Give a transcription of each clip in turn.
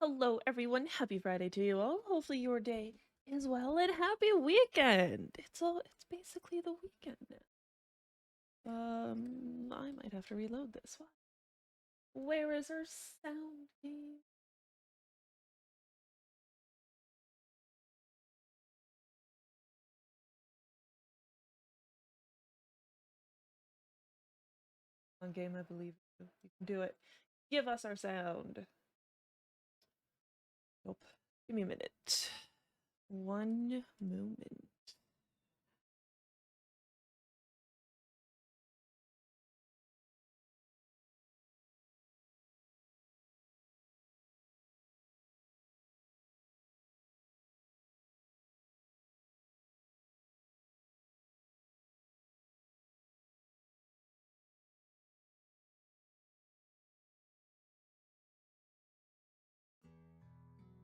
Hello, everyone. Happy Friday to you all. Hopefully your day is well and happy weekend. It's basically the weekend now. I might have to reload this one. Where is our sound game? On game, I believe you can do it. Give us our sound. Nope. Give me a minute. One moment.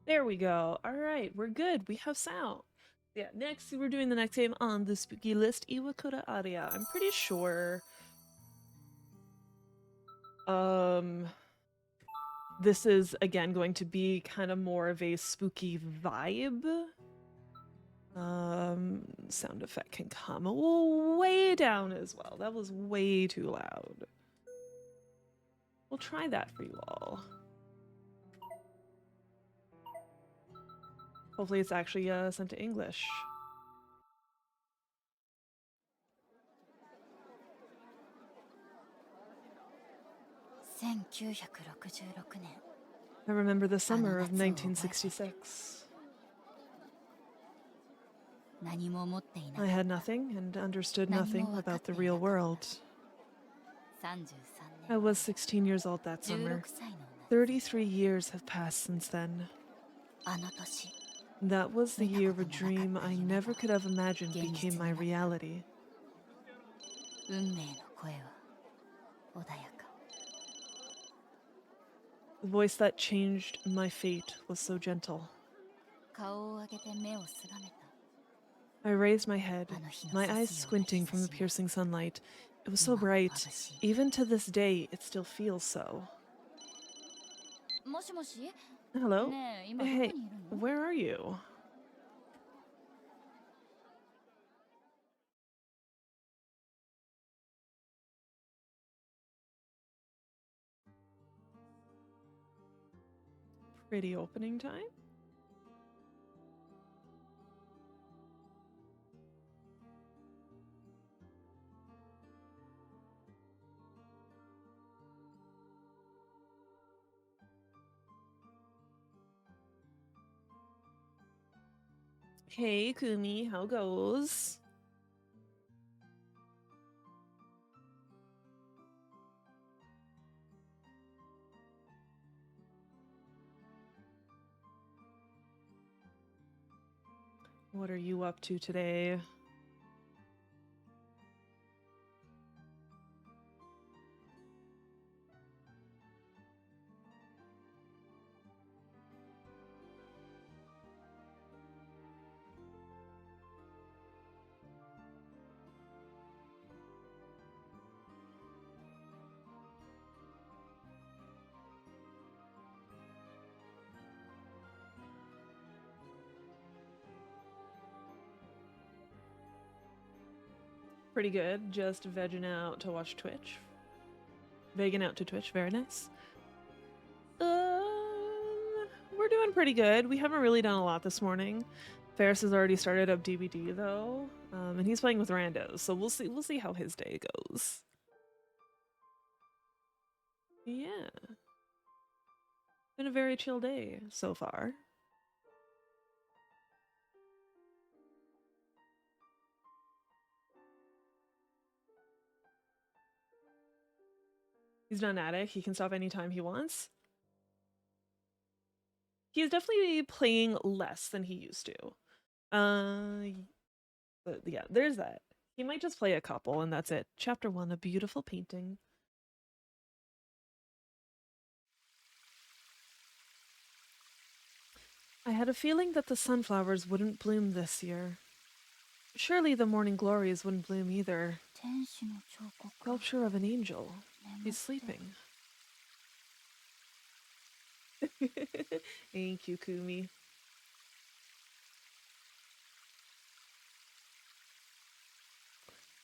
There we go. All right, we're good. We have sound. Yeah, next we're doing the next game on the spooky list, Iwakura Aria. I'm pretty sure um this is again going to be kind of more of a spooky vibe. Sound effect can come way down as well. That was way too loud. We'll try that for you all. Hopefully it's actually sent to English. 1966年 I remember the summer of 1966. 何も持っていな I かっ had nothing and understood nothing Nanimo about the wakatte real inakatta. world. た I was 16 years old that 33 summer. 年 16歳の夏 33 years have passed since then. あの年 That was the 見た year こ of a ともなか dream った I 夢 never が could have imagined 現実 became に my なった reality. 運命の声は穏やか The voice that changed my fate was so gentle. 顔を上げて目をすがめた I raised my head, あの日の my 刺 eyes すような squinting 日 from 差 the しが piercing sunlight. It was so 今も bright. 眩しい Even to this day, it still feels so. もしもし Hello? ねえ今ど Hey, こにいるの where are you? Pretty opening time? Hey, Kumi, how goes? What are you up to today? Pretty good. Just vegging out to watch Twitch. Vegging out to Twitch. Very nice. We're doing pretty good. We haven't really done a lot this morning. Ferris has already started up DVD though, and he's playing with randos, so we'll see. We'll see how his day goes. Yeah, been a very chill day so far. He's not an addict. He can stop anytime he wants. He's definitely playing less than he used to. But yeah, there's that. He might just play a couple, and that's it. Chapter 1, a beautiful painting. I had a feeling that the sunflowers wouldn't bloom this year. Surely the morning glories wouldn't bloom either. 天使の彫刻 Sculpture of an angel. 眠って He's sleeping. Thank you, Kumi.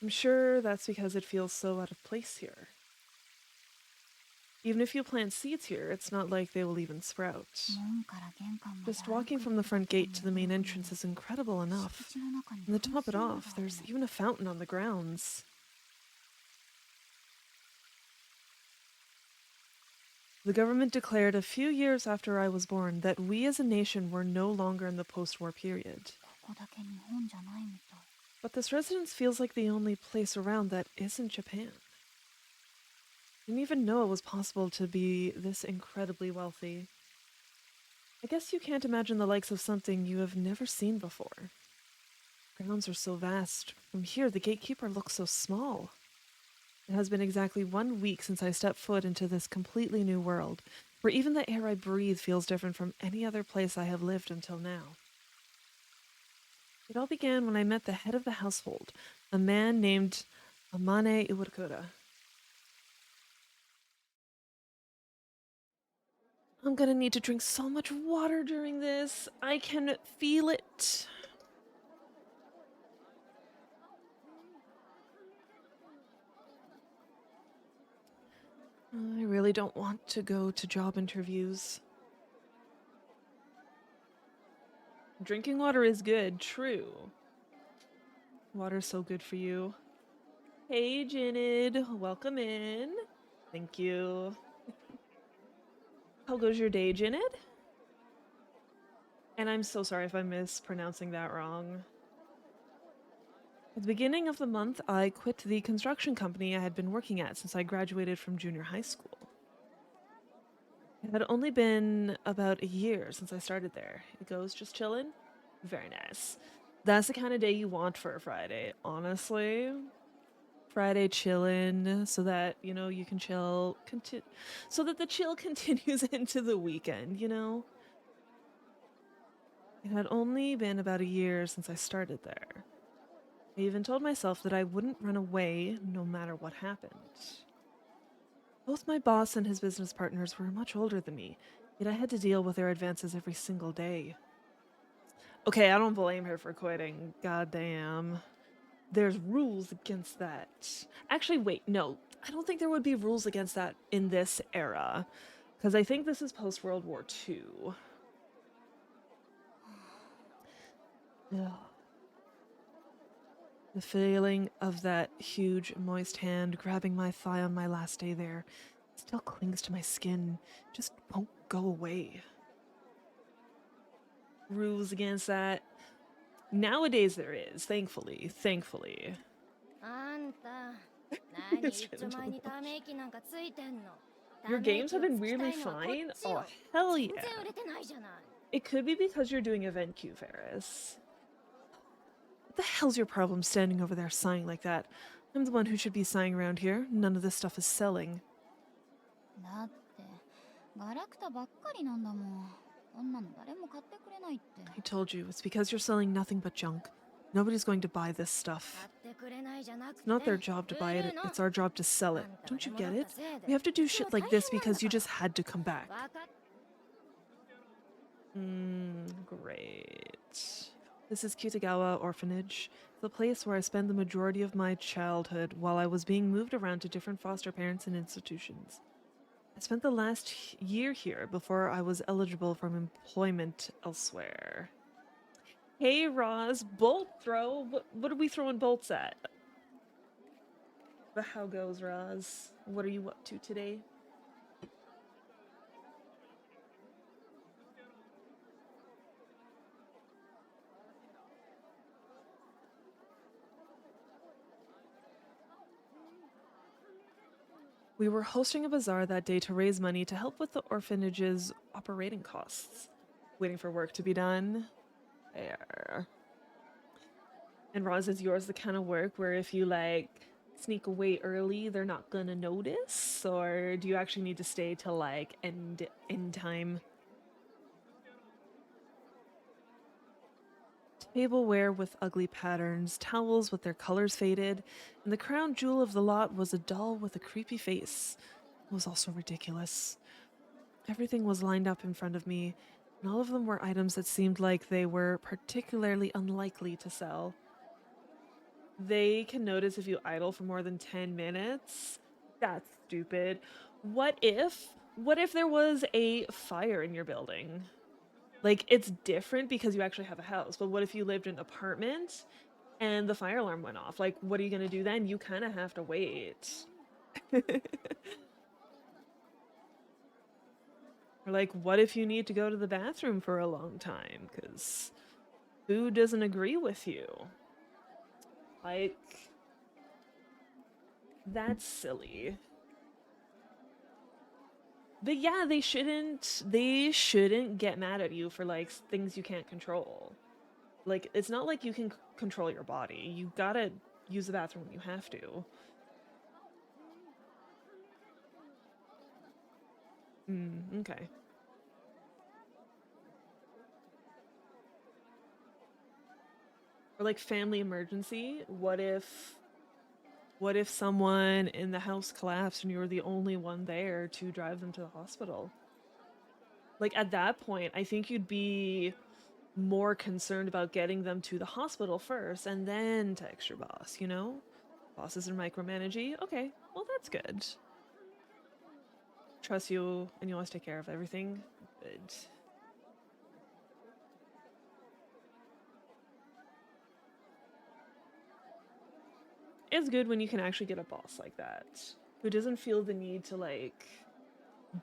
I'm sure that's because it feels so out of place here. Even if you plant seeds here, it's not like they will even sprout. 門から玄関まで Just 歩 walking く from the だ front けで gate も to the main 本当に entrance is incredible 敷 enough. 地の中に And to 噴 top it 水ま off, である there's ね even a fountain on the grounds. The government declared a few years after I was born that we as a nation were no longer in the post-war period. ここだけ日本じゃないみたい But this residence feels like the only place around that isn't Japan. Didn't even know it was possible to be this incredibly wealthy. I guess you can't imagine the likes of something you have never seen before. Grounds are so vast. From here, the gatekeeper looks so small. It has been exactly 1 week since I stepped foot into this completely new world, where even the air I breathe feels different from any other place I have lived until now. It all began when I met the head of the household, a man named Amane Iwakura. I'm gonna need to drink so much water during this. I can feel it. I really don't want to go to job interviews. Drinking water is good, true. Water's so good for you. Hey, Jinid, welcome in. Thank you. How goes your day, Jinid? And I'm so sorry if I'm mispronouncing that wrong. At the beginning of the month, I quit the construction company I had been working at since I graduated from junior high school. It had only been about a year since I started there. It goes just chillin'? Very nice. That's the kind of day you want for a Friday, honestly. Friday chillin', so that, you can chill, so that the chill continues into the weekend, It had only been about a year since I started there. I even told myself that I wouldn't run away no matter what happened. Both my boss and his business partners were much older than me, yet I had to deal with their advances every single day. Okay, I don't blame her for quitting. Goddamn. There's rules against that. Actually, wait, no. I don't think there would be rules against that in this era. Because I think this is post World War II. Ugh. The feeling of that huge, moist hand grabbing my thigh on my last day there still clings to my skin, just won't go away. Rules against that? Nowadays there is, thankfully. Thankfully. あんた何 It's 一丁 been 前に too た much. め息なんかついてんの Your ため games 息 have を been つきた weirdly いのはこっ fine? ち Oh, よ hell 全 yeah. 然売れてないじゃない It could be because you're doing event queue, Ferris. What the hell's your problem standing over there sighing like that? I'm the one who should be sighing around here. None of this stuff is selling. だってガラクタばっかりなんだもんこんなの誰も買ってくれないって I told you, it's because you're selling nothing but junk. Nobody's going to buy this stuff. 買ってくれないじゃなくて It's not their job to buy 売 it, るの it's our job to sell it. あんたが Don't 出 you 戻 get った it? せいで We have to do いつも shit like 大 this 変なんだ because you から just had to come back. わかっ Great. This is Kitagawa Orphanage, the place where I spent the majority of my childhood while I was being moved around to different foster parents and institutions. I spent the last year here before I was eligible for employment elsewhere. Hey, Roz, bolt throw? What are we throwing bolts at? But how goes, Roz? What are you up to today? We were hosting a bazaar that day to raise money to help with the orphanage's operating costs. Waiting for work to be done. There. And Roz, is yours the kind of work where if you sneak away early, they're not gonna notice? Or do you actually need to stay till end time? Tableware with ugly patterns, towels with their colors faded, and the crown jewel of the lot was a doll with a creepy face. It was also ridiculous. Everything was lined up in front of me, and all of them were items that seemed like they were particularly unlikely to sell. They can notice if you idle for more than 10 minutes. That's stupid. What if there was a fire in your building? Like, it's different because you actually have a house, but what if you lived in an apartment and the fire alarm went off? Like, what are you going to do then? You kind of have to wait. Or like, what if you need to go to the bathroom for a long time because who doesn't agree with you? Like, that's silly. But yeah, they shouldn't get mad at you for like things you can't control. Like, it's not like you can control your body. You gotta use the bathroom when you have to. Okay. Or like family emergency. What if someone in the house collapsed and you were the only one there to drive them to the hospital? Like at that point, I think you'd be more concerned about getting them to the hospital first and then text your boss, you know? Bosses are micromanaging. Okay, well, that's good. Trust you and you always take care of everything. Good. It's good when you can actually get a boss like that who doesn't feel the need to like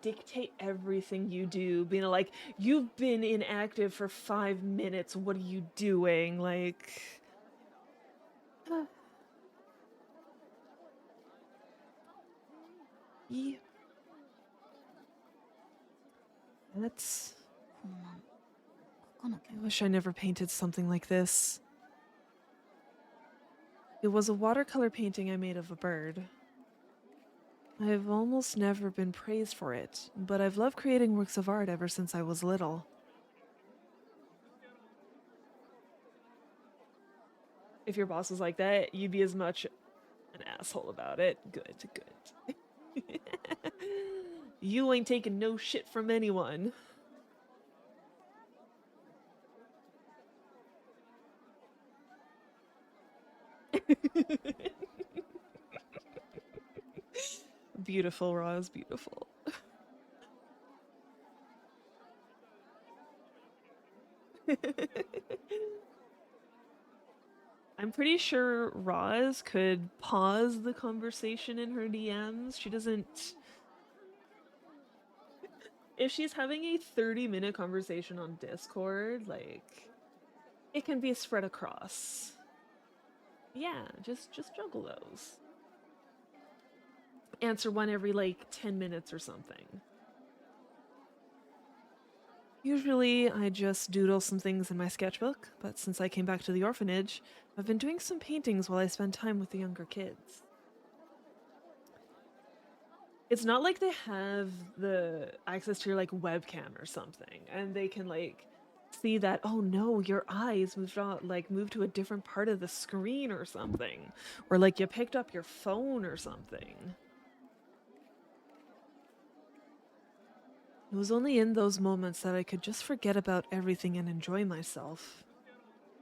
dictate everything you do, being like, you've been inactive for 5 minutes. What are you doing? Like, yeah, that's. こんなの書かなきゃ。 I wish I never painted something like this. It was a watercolor painting I made of a bird. I've almost never been praised for it, but I've loved creating works of art ever since I was little. If your boss was like that, you'd be as much an asshole about it. Good, good. You ain't taking no shit from anyone. Beautiful, Roz, beautiful. I'm pretty sure Roz could pause the conversation in her DMs. She doesn't. If she's having a 30-minute conversation on Discord, like, it can be spread across. Yeah, just juggle those. Answer one every like 10 minutes or something. Usually, I just doodle some things in my sketchbook, but since I came back to the orphanage, I've been doing some paintings while I spend time with the younger kids. It's not like they have the access to your like webcam or something, and they can like see that, oh no, your eyes moved to a different part of the screen or something, or like you picked up your phone or something. It was only in those moments that I could just forget about everything and enjoy myself.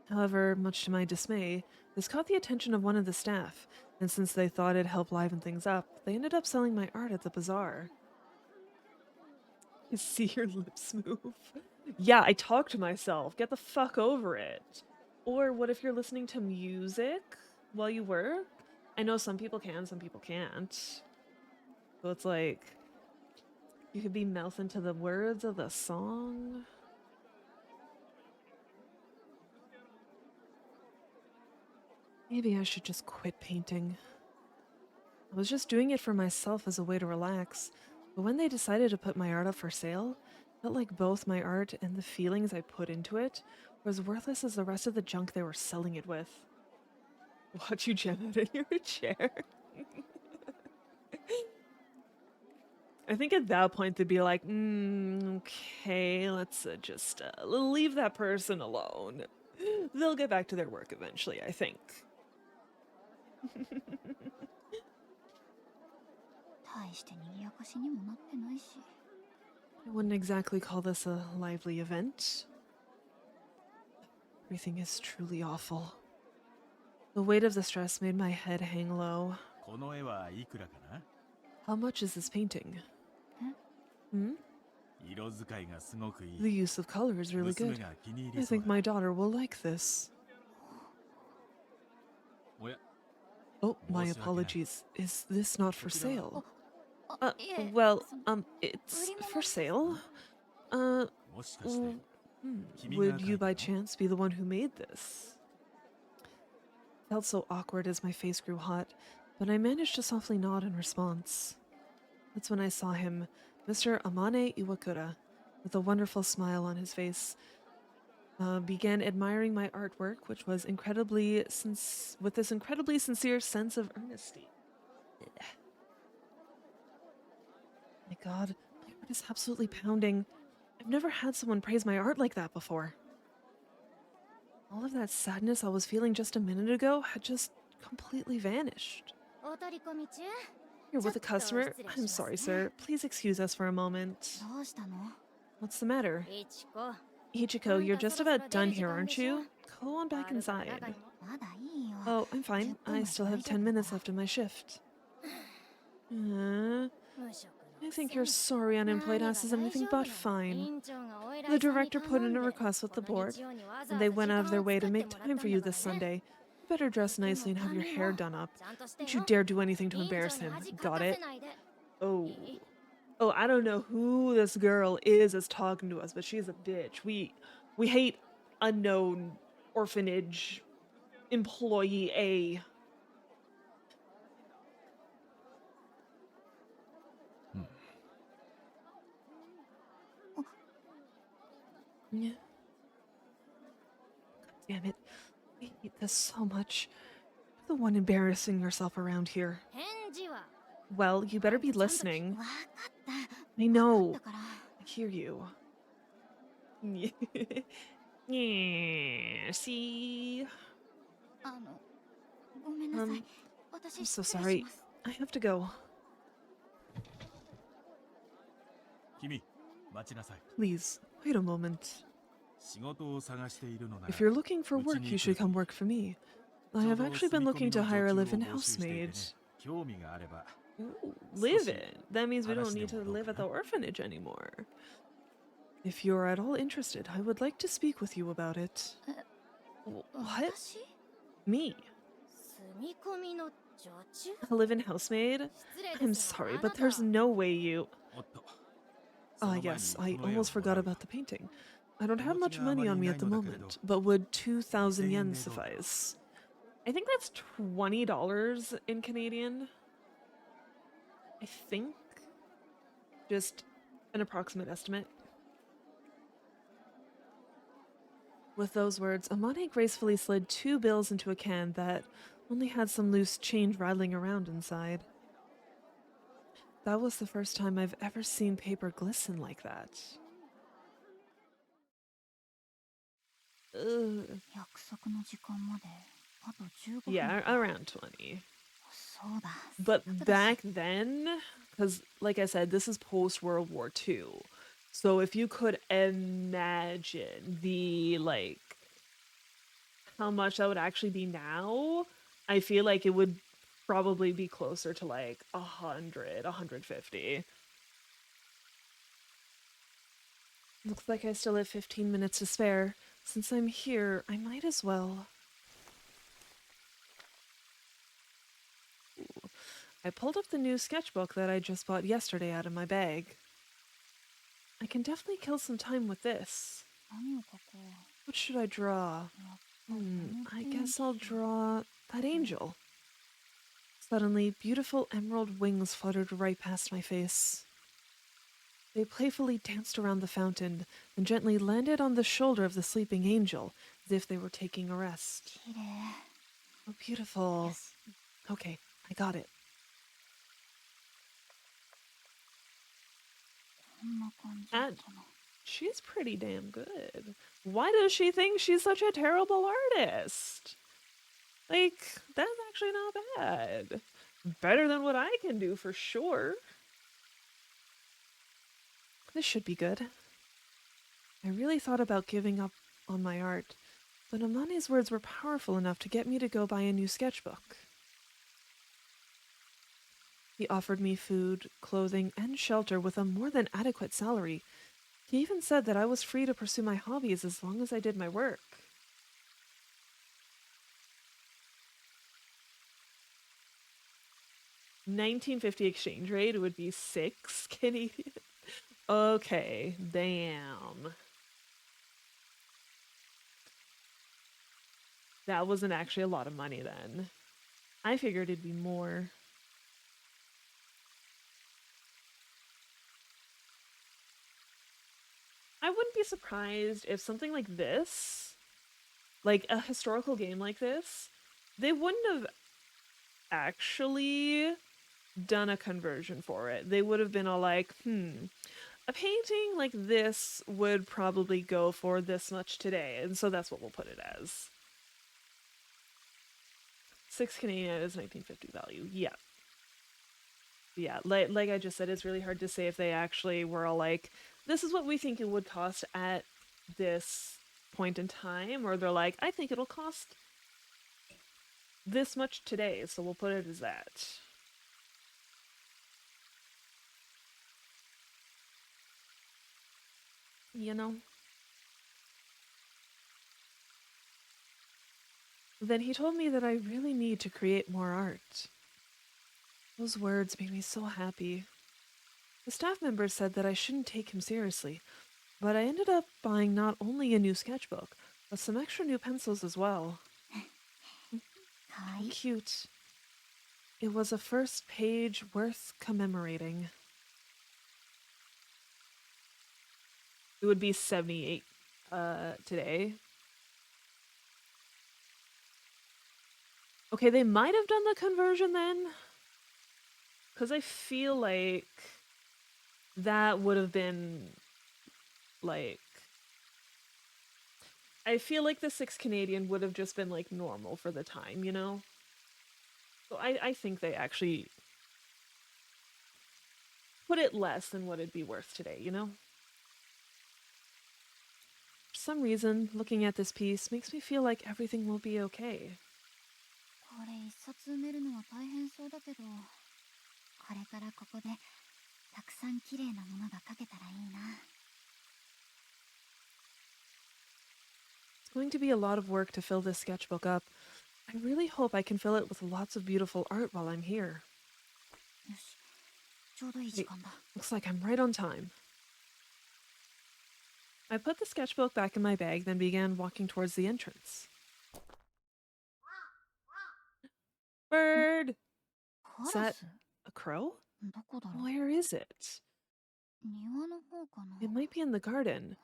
However, much to my dismay, this caught the attention of one of the staff, and since they thought it'd help liven things up, they ended up selling my art at the bazaar. See your lips move. Yeah, I talk to myself. Get the fuck over it. Or what if you're listening to music while you work? I know some people can, some people can't. So it's like you could be mouthing to the words of the song. Maybe I should just quit painting. I was just doing it for myself as a way to relax, but when they decided to put my art up for sale, it felt like both my art and the feelings I put into it were as worthless as the rest of the junk they were selling it with. Watch you jam out in your chair. I think at that point they'd be like, okay, let's just leave that person alone. They'll get back to their work eventually, I think. 大して賑やかしにもなってないし。I wouldn't exactly call this a lively event. Everything is truly awful. The weight of the stress made my head hang low. この絵はいくらかな？ How much is this painting? Hmm? 色使いがすごくいい。 The use of color is really 娘 good. が気に入 I りそう think だ。 my daughter will like this. おや、 Oh, my 申し訳ない。 apologies. Is this not for こちらは？ sale? あ、いえ、 Well, その it's 売り物 for です sale. もしかして、 w- Kimi would ga you by kaita no? chance be the one who made this? Felt so awkward as my face grew hot, but I managed to softly nod in response. That's when I saw him, Mr. Amane Iwakura, with a wonderful smile on his face, began admiring my artwork, which was with this incredibly sincere sense of earnesty. My God, my heart is absolutely pounding. I've never had someone praise my art like that before. All of that sadness I was feeling just a minute ago had just completely vanished. お取り込み中 You're with a ちょっと customer? 失礼し I'm ます sorry, ね sir. Please excuse us for a moment. どうしたの What's the matter? いちこ Ichiko, you're just about done here, あんた aren't そろそろ出る時間でしょ you? Go on back 悪から中 inside. にもまだいいよ Oh, I'm 10 fine. 分 I は still 大 have 丈 10 夫だ minutes から left in my shift. 無職 I のく think せ you're に sorry 何 unemployed が ass is 大 anything 丈夫 but なの fine. 院長がお偉 The いさんに director 頼 put in ん a で request with こ the の board, 日曜にわざ and わ they ざ went 時 out of 間 their を way 作 to って make もらっ time た for ん you だか this らね Sunday. You better dress でも nicely and have your 髪 hair も done up. ちゃんとして Don't you よ dare do anything to 院長 embarrass に him. 恥か Got かせ it? ないで Oh. いい Oh, I don't know who this girl is that's talking to us, but she's a bitch. We hate unknown orphanage employee A. Yeah. Damn it. I hate this so much. You're the one embarrassing yourself around here. 返事は Well, you better be ちゃんと listening. わかった I わか know. ったから I hear you. Yeah, see? ごめんなさい I'm 私 so 失礼し sorry. ます I have to go. 君、待ちなさい。 Please, wait a moment. 仕事を探しているのなら、 If you're looking for うち work, に you 来 should るとい come い。 work for me. ち I ょう have ど actually 住 been み込 looking み to の hire a 女中を live-in 募集していてね、 housemaid. 興味があれば。 Ooh, Sushi. live-in? That means we don't Arashi need de to mo live at the doka na? orphanage anymore. If you're at all interested, I would like to speak with you about it. What? 私 Me? 住み込みの女中 A live-in housemaid? 失礼 I'm ですよ sorry, あな but た there's no way you... おっと。そ Ah, の前に yes, こ I の絵を almost もら forgot うよ。 about the painting. I don't have 手持 much ちがあま money り on い me な at い the のだけれど、 moment, but would 2,000 2000 yen 円でどうだ？ suffice? I think that's $20 in Canadian. I think. Just an approximate estimate. With those words, Amane gracefully slid 2 bills into a can that only had some loose change rattling around inside. That was the first time I've ever seen paper glisten like that. Ugh. 約束の時間まであと15分 Yeah, か around 20. そうだ But せっかくだし back then, because like I said, this is post World War II. So if you could imagine the like how much that would actually be now, I feel like it would probably be closer to like 100, 150. Looks like I still have 15 minutes to spare. Since I'm here, I might as well. Ooh. I pulled up the new sketchbook that I just bought yesterday out of my bag. I can definitely kill some time with this. 何を描こう What should I draw? やっぱこの I 天 guess I'll 気 draw that angel. Suddenly, beautiful emerald wings fluttered right past my face. They playfully danced around the fountain and gently landed on the shoulder of the sleeping angel, as if they were taking a rest. 綺麗 Oh, beautiful. よし Okay, I got it. こんな感じかな She's pretty damn good. Why does she think she's such a terrible artist? Like, that's actually not bad. Better than what I can do for sure. This should be good. I really thought about giving up on my art, but Amane's words were powerful enough to get me to go buy a new sketchbook. He offered me food, clothing, and shelter with a more than adequate salary. He even said that I was free to pursue my hobbies as long as I did my work. $19.50 exchange rate would be 6 Canadian. Okay, damn. That wasn't actually a lot of money then. I figured it'd be more. I wouldn't be surprised if something like this, like a historical game like this, they wouldn't have actually done a conversion for it. They would have been all like, a painting like this would probably go for this much today, and so that's what we'll put it as. 6 Canadian is 1950 value. Yeah. Yeah, like I just said, it's really hard to say if they actually were all like, this is what we think it would cost at this point in time, or they're like, I think it'll cost this much today, so we'll put it as that. You know? Then he told me that I really need to create more art. Those words made me so happy. The staff members said that I shouldn't take him seriously, but I ended up buying not only a new sketchbook, but some extra new pencils as well. Cute. It was a first page worth commemorating. It would be 78 today. Okay, they might have done the conversion then. Because I feel like that would have been like, I feel like the 6 Canadian would have just been like normal for the time, you know? So I think they actually put it less than what it'd be worth today, you know? For some reason, looking at this piece makes me feel like everything will be okay. これ一冊埋めるのは大変そうだけど、これからここでたくさん綺麗なものが描けたらいいな。It's going to be a lot of work to fill this sketchbook up. I really hope I can fill it with lots of beautiful art while I'm here. よし、ちょうどいい時間だ。Looks like I'm right on time. I put the sketchbook back in my bag, then began walking towards the entrance. Bird! Is that a crow? どこだろう。 Where is it? 庭の方かな。 It might be in the garden.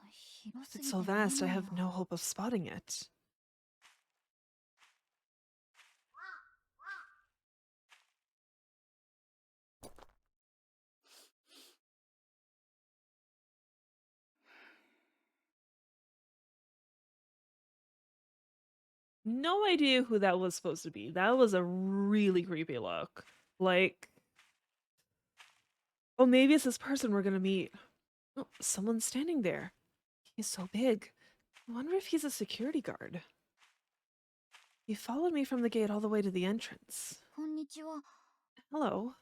広す It's ぎて so 見え vast, I ない have no hope of spotting it. No idea who that was supposed to be. That was a really creepy look. Like, oh, maybe it's this person we're gonna meet. Oh, someone's standing there. He's so big. I wonder if he's a security guard. He followed me from the gate all the way to the entrance. こんにちは。 Hello.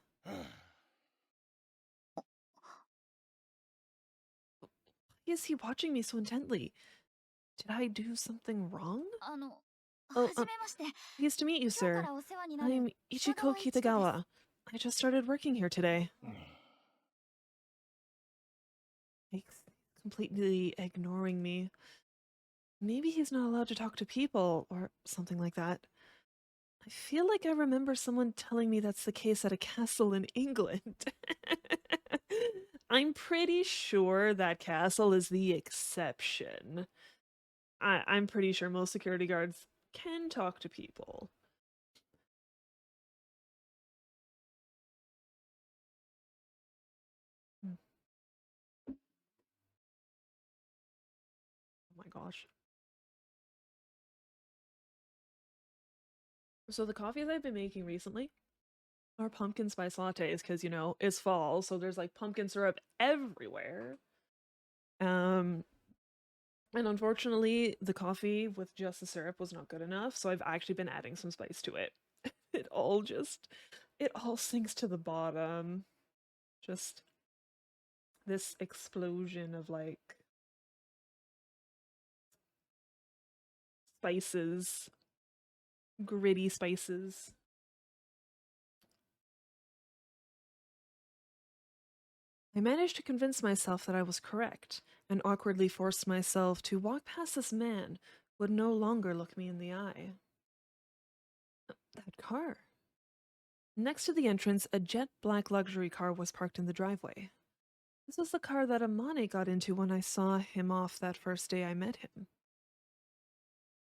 Why is he watching me so intently? Did I do something wrong? はじめまして。 Pleased to meet you, 今日か sir. らお世話になる I'm Ichiko Kitagawa. I just started working here today. He's completely ignoring me. Maybe he's not allowed to talk to people, or something like that. I feel like I remember someone telling me that's the case at a castle in England. I'm pretty sure that castle is the exception. I'm pretty sure most security guards can talk to people. Oh my gosh. So the coffees I've been making recently are pumpkin spice lattes because, you know, it's fall, so there's like pumpkin syrup everywhere. Um, and unfortunately, the coffee with just the syrup was not good enough, so I've actually been adding some spice to it. It all sinks to the bottom. Just this explosion of like spices, gritty spices. I managed to convince myself that I was correct, and awkwardly forced myself to walk past this man who would no longer look me in the eye. That car. Next to the entrance, a jet black luxury car was parked in the driveway. This was the car that Amane got into when I saw him off that first day I met him.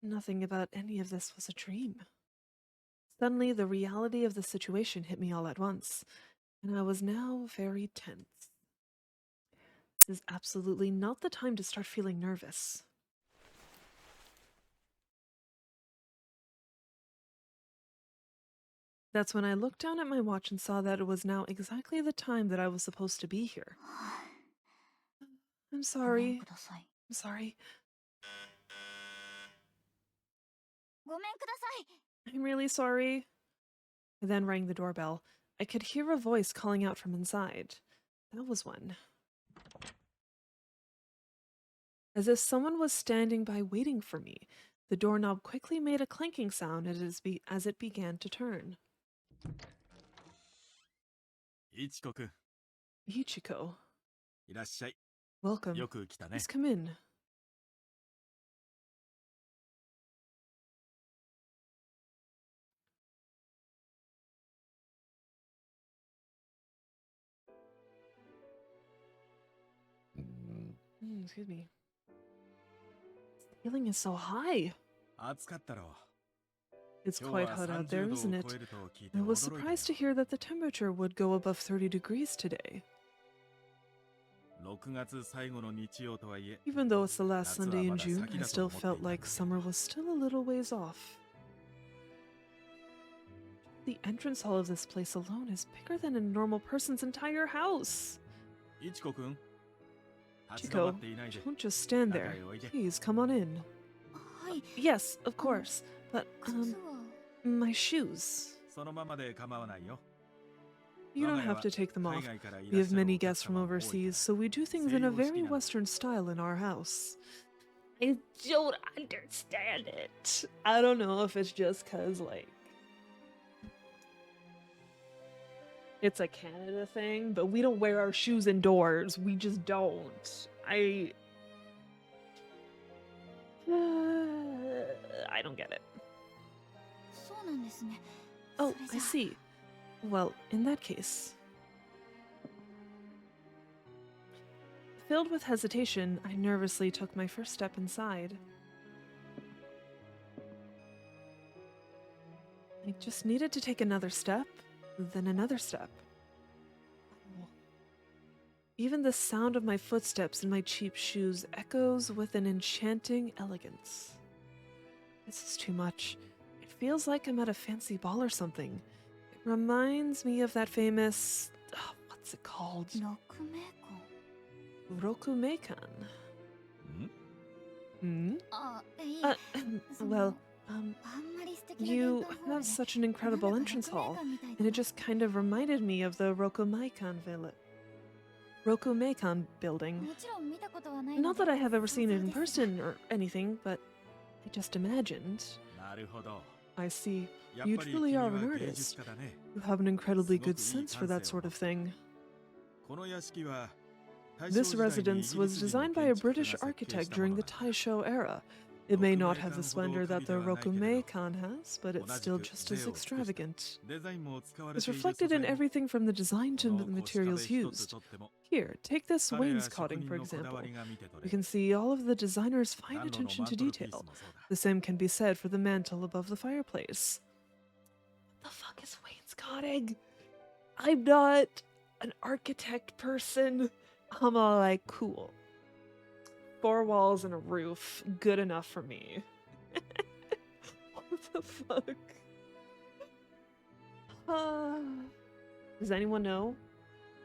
Nothing about any of this was a dream. Suddenly, the reality of the situation hit me all at once, and I was now very tense. This is absolutely not the time to start feeling nervous. That's when I looked down at my watch and saw that it was now exactly the time that I was supposed to be here. I'm sorry. I'm sorry. ごめんください。 I'm really sorry. I then rang the doorbell. I could hear a voice calling out from inside. That was one. As if someone was standing by waiting for me, the doorknob quickly made a clanking sound as it began to turn. いちこくん、 Ichiko, いらっしゃい。 welcome. よく来たね。 Please come in. Excuse me. The ceiling is so high. 暑かったろう。 It's 今日 quite は hot out 30 there, 度 isn't を it? 超えると聞いて I was 驚いたよ。 surprised to hear that the temperature would go above 30 degrees today. 6月最後の日曜とはいえ、 Even though it's the last 夏は Sunday ま in だ June, 先 I だと still 思っていた felt んだ like けど summer was still a little ways off. The entrance hall of this place alone is bigger than a normal person's entire house. いちこくん、立ち止ま Chico, っていないで。 don't just stand there. 中へおいで。 Please come on in. はい。 Yes, of course, but 靴は my shoes. そのままで構わないよ。 You don't have to take them off. We have many guests from overseas, so we do things in a very Western style in our house. I don't understand it. I don't know if it's just because, like, it's a Canada thing, but we don't wear our shoes indoors. We just don't. I don't get it. そうなんですね。 Oh, それじ I ゃ see. Well, in that case. Filled with hesitation, I nervously took my first step inside. I just needed to take another step, then another step. Even the sound of my footsteps in my cheap shoes echoes with an enchanting elegance. This is too much. It feels like I'm at a fancy ball or something. It reminds me of that famous... what's it called? 6名間。 Rokumeikan. ん Hmm? あ、いい。 Well, あんまり素敵な you 玄関ホール have で such an incredible なんか entrance 6名 hall, 間みたいだ and it just kind of reminded me of the Rokumeikan building. もちろん見たことはないの Not で that I have ever seen it in 想像ですが person or anything, but I just imagined. なるほど。 I see. やっ You ぱり truly 君 are は an 芸術 artist. 家だね。 You have an incredibly good すごくいい sense for that 感性を sort of thing. この屋敷は大正 This 時代にイ residence ギリ was ス人 designed の by a 建築家 British が設計 architect したも during の the だ。 Taisho era. It may not have the splendor that the Rokumeikan has, but it's still just as extravagant. デザインも使われ It's ている素 reflected 材 in も everything from the design こ to の the 腰壁 materials 一 used. つとっても Here, take this 彼ら職 wainscoting, 人 for のこだ example. わりが見て取 You れる can see all of the designer's fine 暖炉の attention マ to ントルピース detail. もそうだ The same can be said for the mantle above the fireplace. What the fuck is wainscoting? I'm not an architect person. I'm all like, cool. 4 walls and a roof, good enough for me. What the fuck? Does anyone know?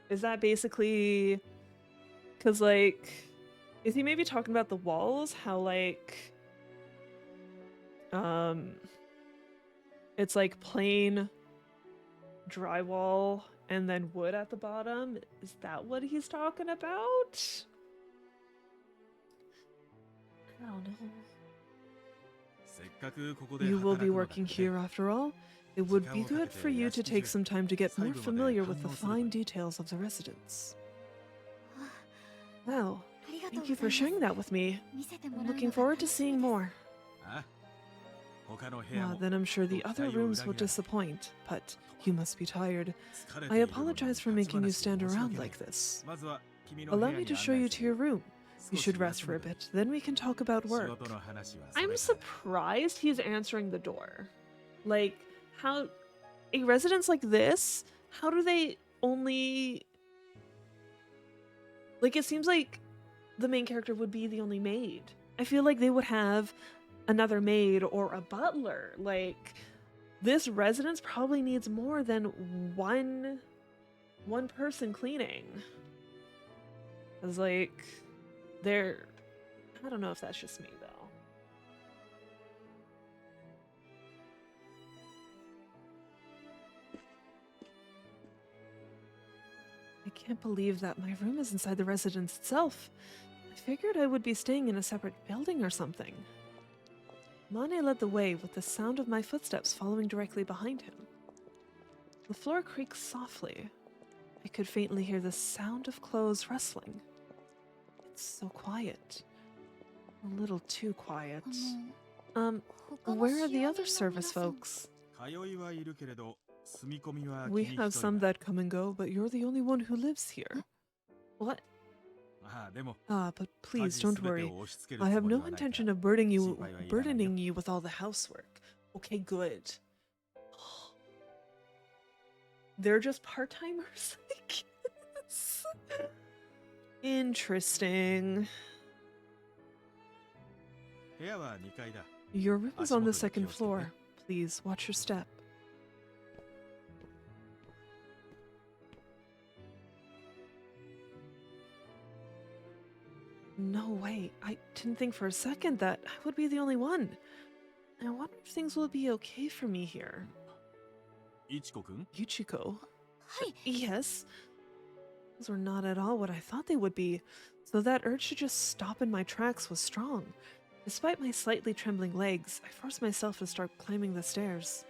Is that basically... Because, like... Is he maybe talking about the walls? How like it's like plain drywall and then wood at the bottom? Is that what he's talking about? I don't know. せっかくここで You will 働 be くのだ working からね here after all. It would be good for you to take some time to get more familiar with the fine details of the residence. Well, ありがとう thank ご you ざい for ます sharing that with me. 見せても I'm らう looking のが forward 楽 to しみ seeing です more. あ他の部屋 Ah, も then I'm sure the other rooms will disappoint, but you must be tired. I apologize for making you stand around like this. まずは君の部 Allow 屋 me に to 案 show you 内 to する your room. You 少し should rest 休 for む a か bit, then we can talk about 仕 work. 事の話はそれ I'm から surprised he's answering the door. Like, how... A residence like this? How do they only... Like, it seems like the main character would be the only maid. I feel like they would have another maid or a butler. Like, this residence probably needs more than one person cleaning. Cause like, they're... I don't know if that's just me though. I can't believe that my room is inside the residence itself. I figured I would be staying in a separate building or something. Mane led the way with the sound of my footsteps following directly behind him. The floor creaked softly. I could faintly hear the sound of clothes rustling. It's so quiet. A little too quiet. 他の Where are the 使用 other 人の service 皆さん folks? 通いはいるけれど住み込みは We 君 have 一人 some だ that come and go, but you're the only one who lives here. What? ああでも Ah, but 家 please 事 don't 全て worry. を押し付ける I つ have もり no はないから intention of burdening you with all the housework. Okay, good. They're just part-timers, I guess. Interesting. 部屋は2階だ Your room is on the second 足元に気をつけて。 floor. Please watch your step. No way. I didn't think for a second that I would be the only one. I wonder if things will be okay for me here. いちこくん Yuchiko? はい Yes. Those were not at all what I thought they would be, so that urge to just stop in my tracks was strong. Despite my slightly trembling legs, I forced myself to start climbing the stairs.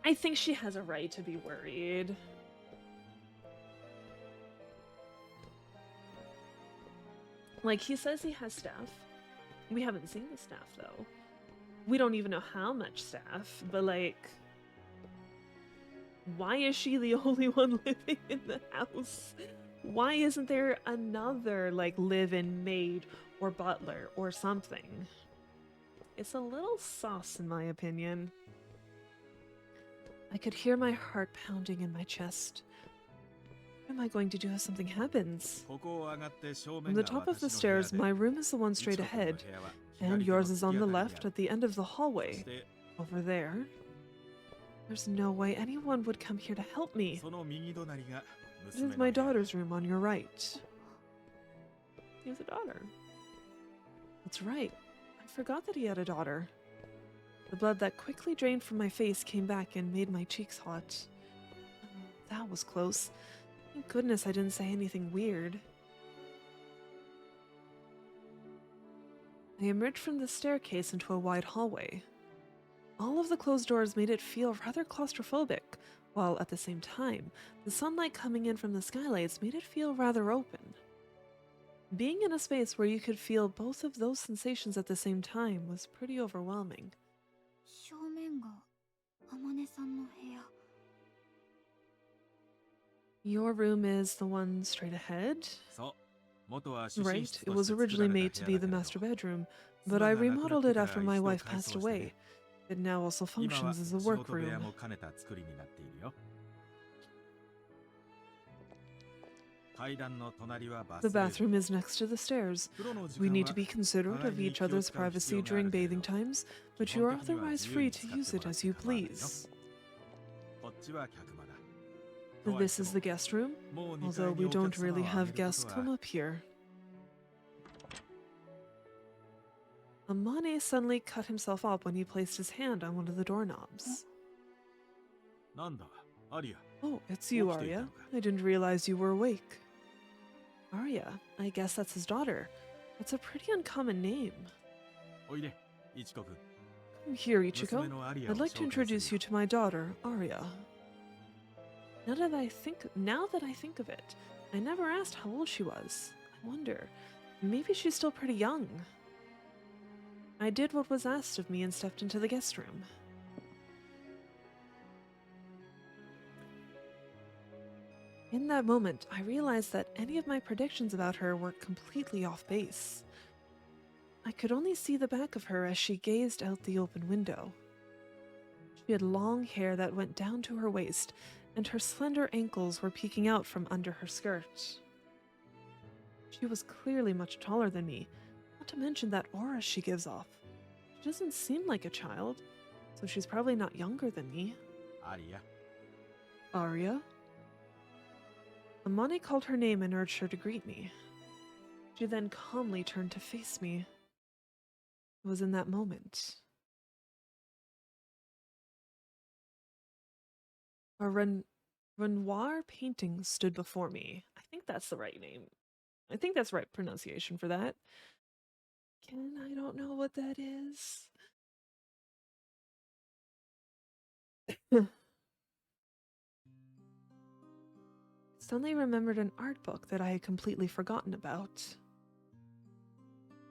I think she has a right to be worried. Like, he says he has staff. We haven't seen the staff, though. We don't even know how much staff, but like... Why is she the only one living in the house? Why isn't there another, like, live-in maid or butler or something? It's a little sus, in my opinion. I could hear my heart pounding in my chest. What am I going to do if something happens? ここを上がって正 From 面 the が top of the 私の部屋 stairs, で my room is the one いちこ straight くんの ahead, 部屋は and 左手の yours is on the 突き当たりに left ある at the end of the そ hallway. して Over there. There's no way anyone would come here to help me. その右隣が This 娘 is の my 部屋 daughter's room on your right. He has a daughter. That's right. I forgot that he had a daughter. The blood that quickly drained from my face came back and made my cheeks hot. Oh, that was close. Thank goodness I didn't say anything weird. I emerged from the staircase into a wide hallway. All of the closed doors made it feel rather claustrophobic, while at the same time, the sunlight coming in from the skylights made it feel rather open. Being in a space where you could feel both of those sensations at the same time was pretty overwhelming. 正面が天音さんの部屋 Your room is the one straight ahead? そう元は主寝 Right, 室 it と was して作ら originally れ made た to 部 be 屋 the だ master けど bedroom, 妻 but が I 亡くなって remodeled it から after 一 my 度 wife 改 passed 装して away. It now also 今は functions as a 仕事部屋 workroom. も兼ねた作りになっているよ階段の隣はバス The ルーム bathroom is next to the stairs. 風呂の時 We 間 need to は be considerate of each other's privacy during bathing times, but you are otherwise free to use it as you please. こっちは客間だ This is the guest room, もう2 although 階に we お客 don't 様 really を have 上げる guests こと come は up here. Amane suddenly cut himself up when he placed his hand on one of the doorknobs. なんだ、アリア。 Oh, it's you, 起きていた Aria. のか。 I didn't realize you were awake. Aria, I guess that's his daughter. That's a pretty uncommon name. おいで、イチコ君。 Come here, 娘 Ichiko. のアリア I'd を like to 紹介する introduce you よ。 to my daughter, Aria. Now that I think of it, I never asked how old she was. I wonder, maybe she's still pretty young. I did what was asked of me and stepped into the guest room. In that moment, I realized that any of my predictions about her were completely off base. I could only see the back of her as she gazed out the open window. She had long hair that went down to her waist, and her slender ankles were peeking out from under her skirt. She was clearly much taller than me, not to mention that aura she gives off. She doesn't seem like a child, so she's probably not younger than me. アリア。 Aria? Amane called her name and urged her to greet me. She then calmly turned to face me. It was in that moment. A Renoir painting stood before me. I think that's the right name. I think that's right pronunciation for that. Again, I don't know what that is. Suddenly remembered an art book that I had completely forgotten about.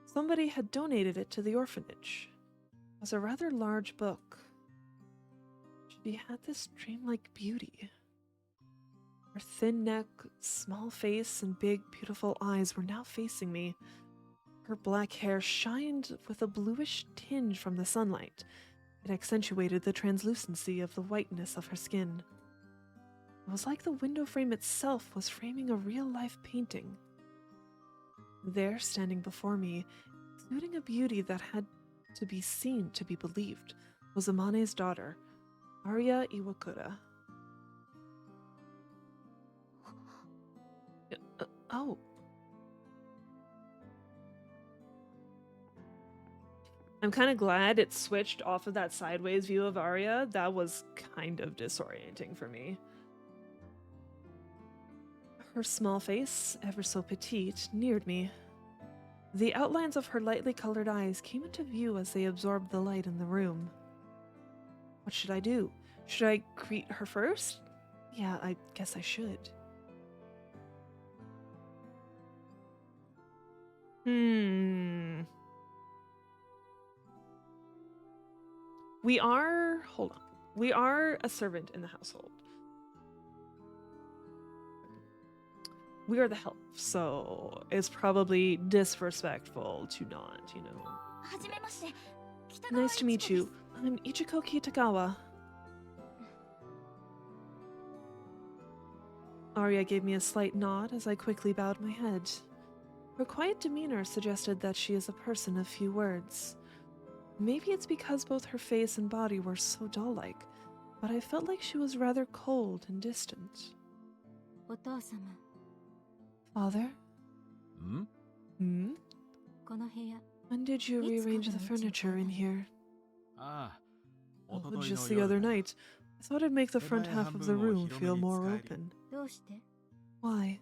Somebody had donated it to the orphanage. It was a rather large book. She had this dreamlike beauty. Her thin neck, small face, and big, beautiful eyes were now facing me. Her black hair shined with a bluish tinge from the sunlight. It accentuated the translucency of the whiteness of her skin. It was like the window frame itself was framing a real-life painting. There, standing before me, exuding a beauty that had to be seen to be believed, was Amane's daughter, Aria Iwakura. Oh. I'm kind of glad it switched off of that sideways view of Aria. That was kind of disorienting for me. Her small face, ever so petite, neared me. The outlines of her lightly colored eyes came into view as they absorbed the light in the room. What should I do? Should I greet her first? Yeah, I guess I should. Hold on. We are a servant in the household. We are the help, so it's probably disrespectful to not, you know. はじめまして。北川 Nice to meet 一子です。 you. I'm Ichiko Kitagawa. Aria gave me a slight nod as I quickly bowed my head. Her quiet demeanor suggested that she is a person of few words. Maybe it's because both her face and body were so doll-like, but I felt like she was rather cold and distant. お父様、 Father? ん Hmm? この部屋、 When did you rearrange the furniture in here? ああ、 Oh, おとといの just the 夜 other だ。 night. I thought I'd make the front 手前 half 半 of the 分を room 広 feel めに more 使い、 open. どうして Why?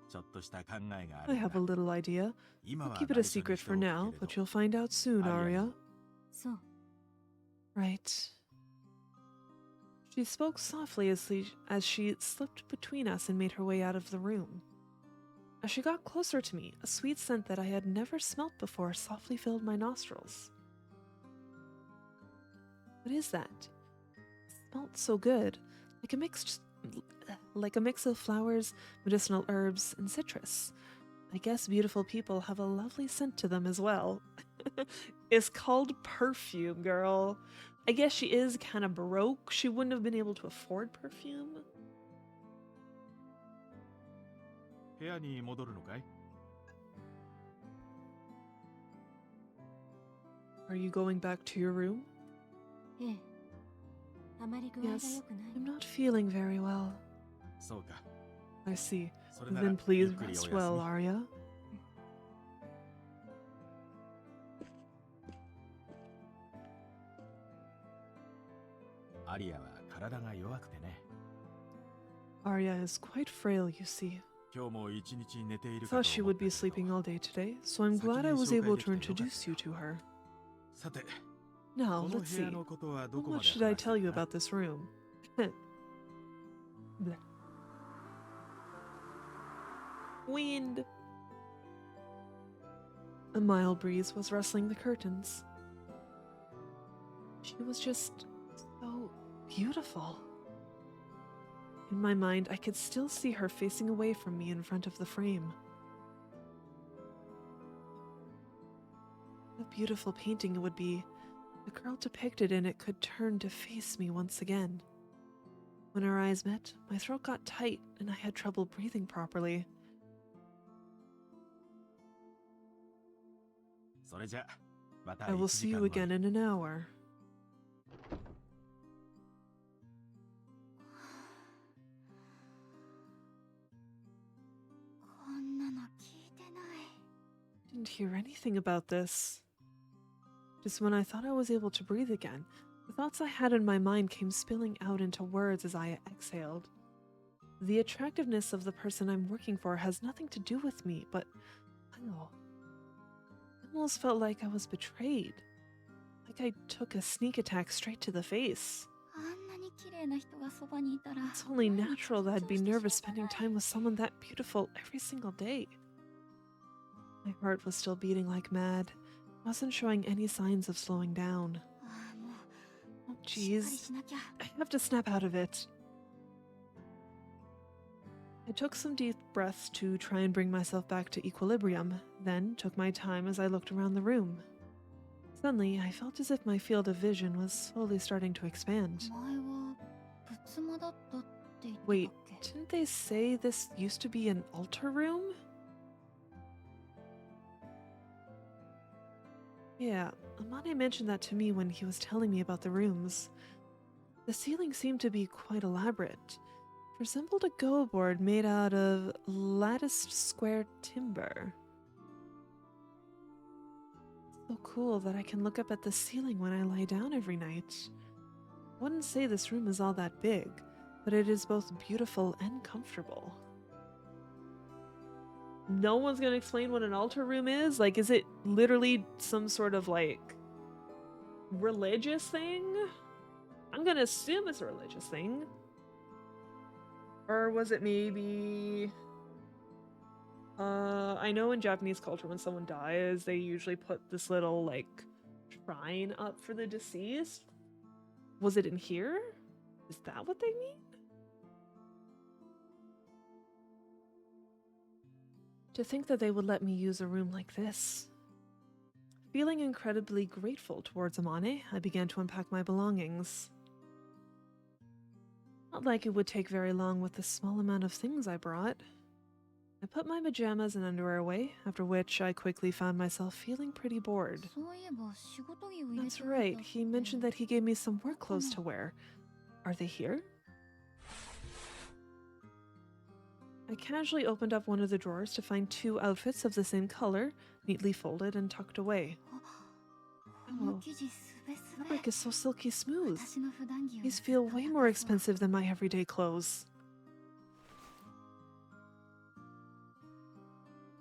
ちょっとした考えがあ I るん have a だ。 little idea. 今 I'll は keep it 内 a 緒に secret して for おく now, けれ but ど。 you'll find out soon, Aria Aria. に。そう。 Right. She spoke softly as she slipped between us and made her way out of the room. As she got closer to me, a sweet scent that I had never smelt before softly filled my nostrils. What is that? It smelled so good, like a mix of flowers, medicinal herbs, and citrus. I guess beautiful people have a lovely scent to them as well. It's called perfume, girl. I guess she is kind of broke. She wouldn't have been able to afford perfume. 部屋に戻るのかい？ Are you going back to your room? ええ。あまり具合が Yes, 良くない。 I'm not feeling very well. そうか。 I see. それなら Then please ゆっくりお rest 休み。 well, Aria. アリアは体が弱くてね。 Aria is quite frail, you see. 今日も一日寝ているか Thought と she 思っ would た be け sleeping ど。 all day today, so I'm glad I was able to introduce you to her. さて、 Now, この let's 部屋 see. のことはど How こま much で should I 話した tell you かな。 about this room? Bleh. Wind. A mild breeze was rustling the curtains. She was just so beautiful. In my mind, I could still see her facing away from me in front of the frame. What a beautiful painting it would be. The girl depicted in it could turn to face me once again. When our eyes met, my throat got tight and I had trouble breathing properly. それじゃ、また I will 1 see 時間 you 後 again に。 in an hour. Didn't hear anything about this. Just when I thought I was able to breathe again, the thoughts I had in my mind came spilling out into words as I exhaled. The attractiveness of the person I'm working for has nothing to do with me, but oh, I almost felt like I was betrayed. Like I took a sneak attack straight to the face. It's only natural that I'd be nervous spending time with someone that beautiful every single day. My heart was still beating like mad. Wasn't showing any signs of slowing down. Oh, jeez. I have to snap out of it. I took some deep breaths to try and bring myself back to equilibrium, then took my time as I looked around the room. Suddenly, I felt as if my field of vision was slowly starting to expand. Wait, didn't they say this used to be an altar room? Yeah, Amane mentioned that to me when he was telling me about the rooms. The ceiling seemed to be quite elaborate. It resembled a go board made out of latticed square timber. So cool that I can look up at the ceiling when I lie down every night. Wouldn't say this room is all that big, but it is both beautiful and comfortable. No one's gonna explain what an altar room is? Like, is it literally some sort of, like, religious thing? I'm gonna assume it's a religious thing. Or was it maybe... I know in Japanese culture when someone dies, they usually put this little, like, shrine up for the deceased. Was it in here? Is that what they mean? To think that they would let me use a room like this. Feeling incredibly grateful towards Amane, I began to unpack my belongings. Not like it would take very long with the small amount of things I brought. I put my pajamas and underwear away, after which I quickly found myself feeling pretty bored. That's right, he mentioned that he gave me some work clothes to wear. Are they here? I casually opened up one of the drawers to find 2 outfits of the same color, neatly folded and tucked away. Oh, fabric is so silky smooth. These feel way more expensive than my everyday clothes.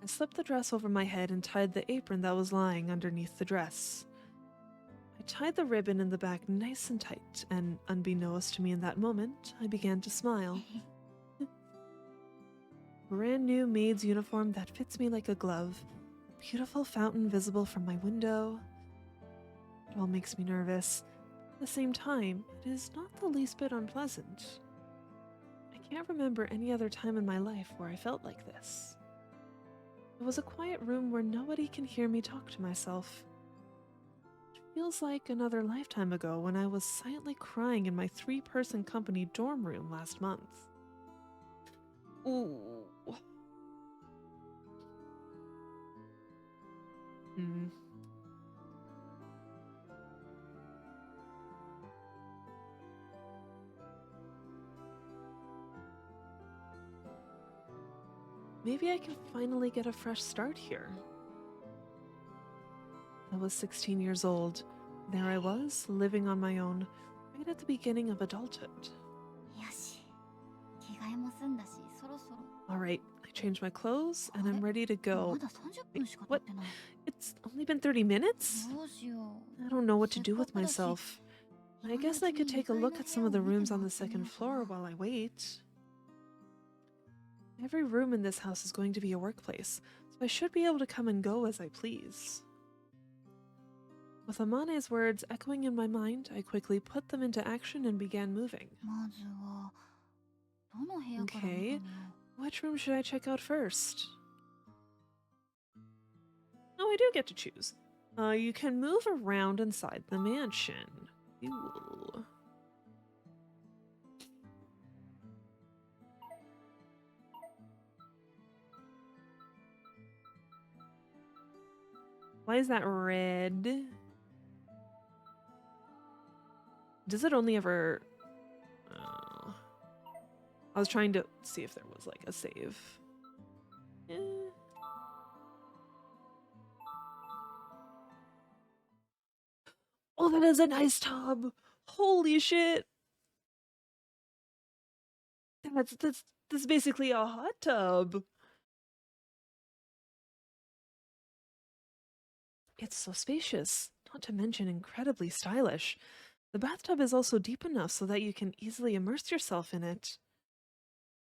I slipped the dress over my head and tied the apron that was lying underneath the dress. I tied the ribbon in the back nice and tight, and unbeknownst to me in that moment, I began to smile. Brand new maid's uniform that fits me like a glove. Beautiful fountain visible from my window. It all makes me nervous. At the same time, it is not the least bit unpleasant. I can't remember any other time in my life where I felt like this. It was a quiet room where nobody can hear me talk to myself. It feels like another lifetime ago when I was silently crying in my 3-person company dorm room last month. Ooh. Hmm. Maybe I can finally get a fresh start here. I was 16 years old. There I was, living on my own, right at the beginning of adulthood. よし。着替えも済んだし、そろそろ。 Alright, I changed my clothes and I'm あれ？ ready to ま go. だ30 Wait, 分しか経ってない。 It's only been 30 minutes? どうしよう。 I don't know what to せっ do か with くだし、 myself. I 今の guess う I ち could に take a 2階 look の at 部 some 屋 of the を見 rooms て on 回 the ってみよ second うか floor な。 while I wait. Every room in this house is going to be a workplace, so I should be able to come and go as I please. With Amane's words echoing in my mind, I quickly put them into action and began moving. まずは、どの部屋から見 Okay, てみよう。 which room should I check out first? Oh, I do get to choose. You can move around inside the mansion. Ew. Why is that red? Does it only ever... I was trying to see if there was like a save. Eh. Oh, that is a nice tub! Holy shit! That's basically a hot tub. It's so spacious, not to mention incredibly stylish. The bathtub is also deep enough so that you can easily immerse yourself in it.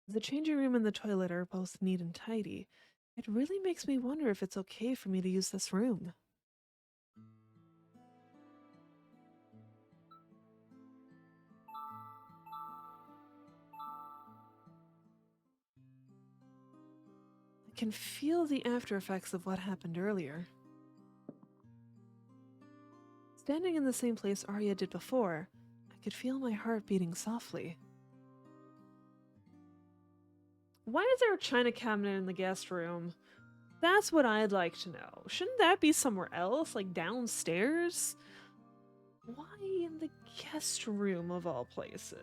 The changing room and the toilet are both neat and tidy. It really makes me wonder if it's okay for me to use this room. I can feel the after effects of what happened earlier. Standing in the same place Aria did before, I could feel my heart beating softly. Why is there a china cabinet in the guest room? That's what I'd like to know. Shouldn't that be somewhere else, like downstairs? Why in the guest room of all places?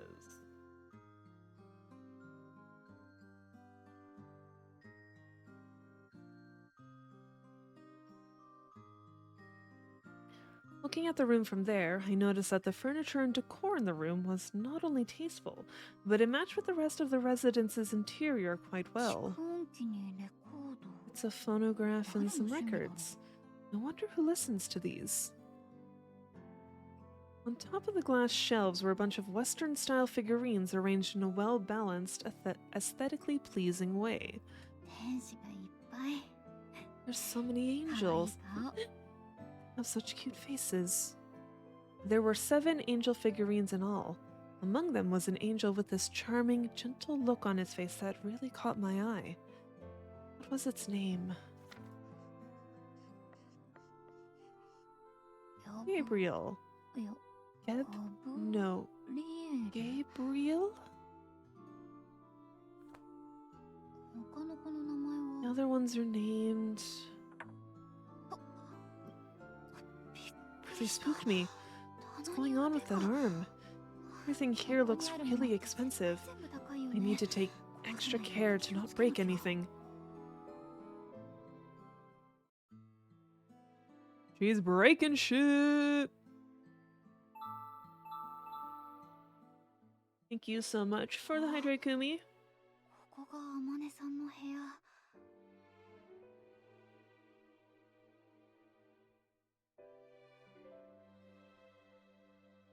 Looking at the room from there, I noticed that the furniture and decor in the room was not only tasteful, but it matched with the rest of the residence's interior quite well. 蓄音機にレコード。 It's a phonograph and some 誰の趣味だろう？ records. I wonder who listens to these. On top of the glass shelves were a bunch of Western-style figurines arranged in a well-balanced, aesthetically pleasing way. 天使がいっぱい。 There's so many 可愛い angels. 顔。 Have such cute faces. There were 7 angel figurines in all. Among them was an angel with this charming, gentle look on his face that really caught my eye. What was its name? Gabriel. よ Geb? No. リエル。 Gabriel? 他の子の名前 The は。 other ones are named... びっく They りした spooked me. What's going on with that arm? Everything here looks really expensive. I need to take extra care to not break anything. She's breaking shit! Thank you so much for the hydrate, Kumi. ここがあまねさんの部屋。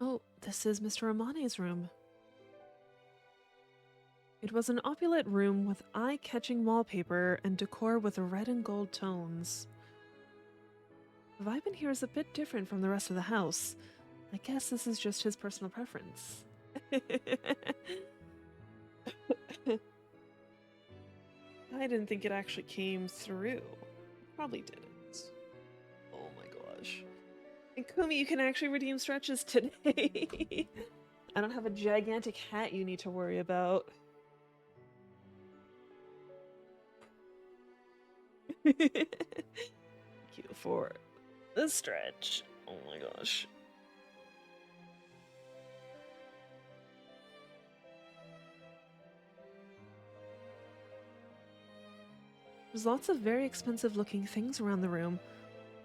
Oh, this is Mr. Amane's room. It was an opulent room with eye-catching wallpaper and decor with red and gold tones. The vibe in here is a bit different from the rest of the house. I guess this is just his personal preference. I didn't think it actually came through. Probably didn't. Oh my gosh. And Kumi, you can actually redeem stretches today. I don't have a gigantic hat you need to worry about. Thank you for the stretch. Oh my gosh. There's lots of very expensive looking things around the room.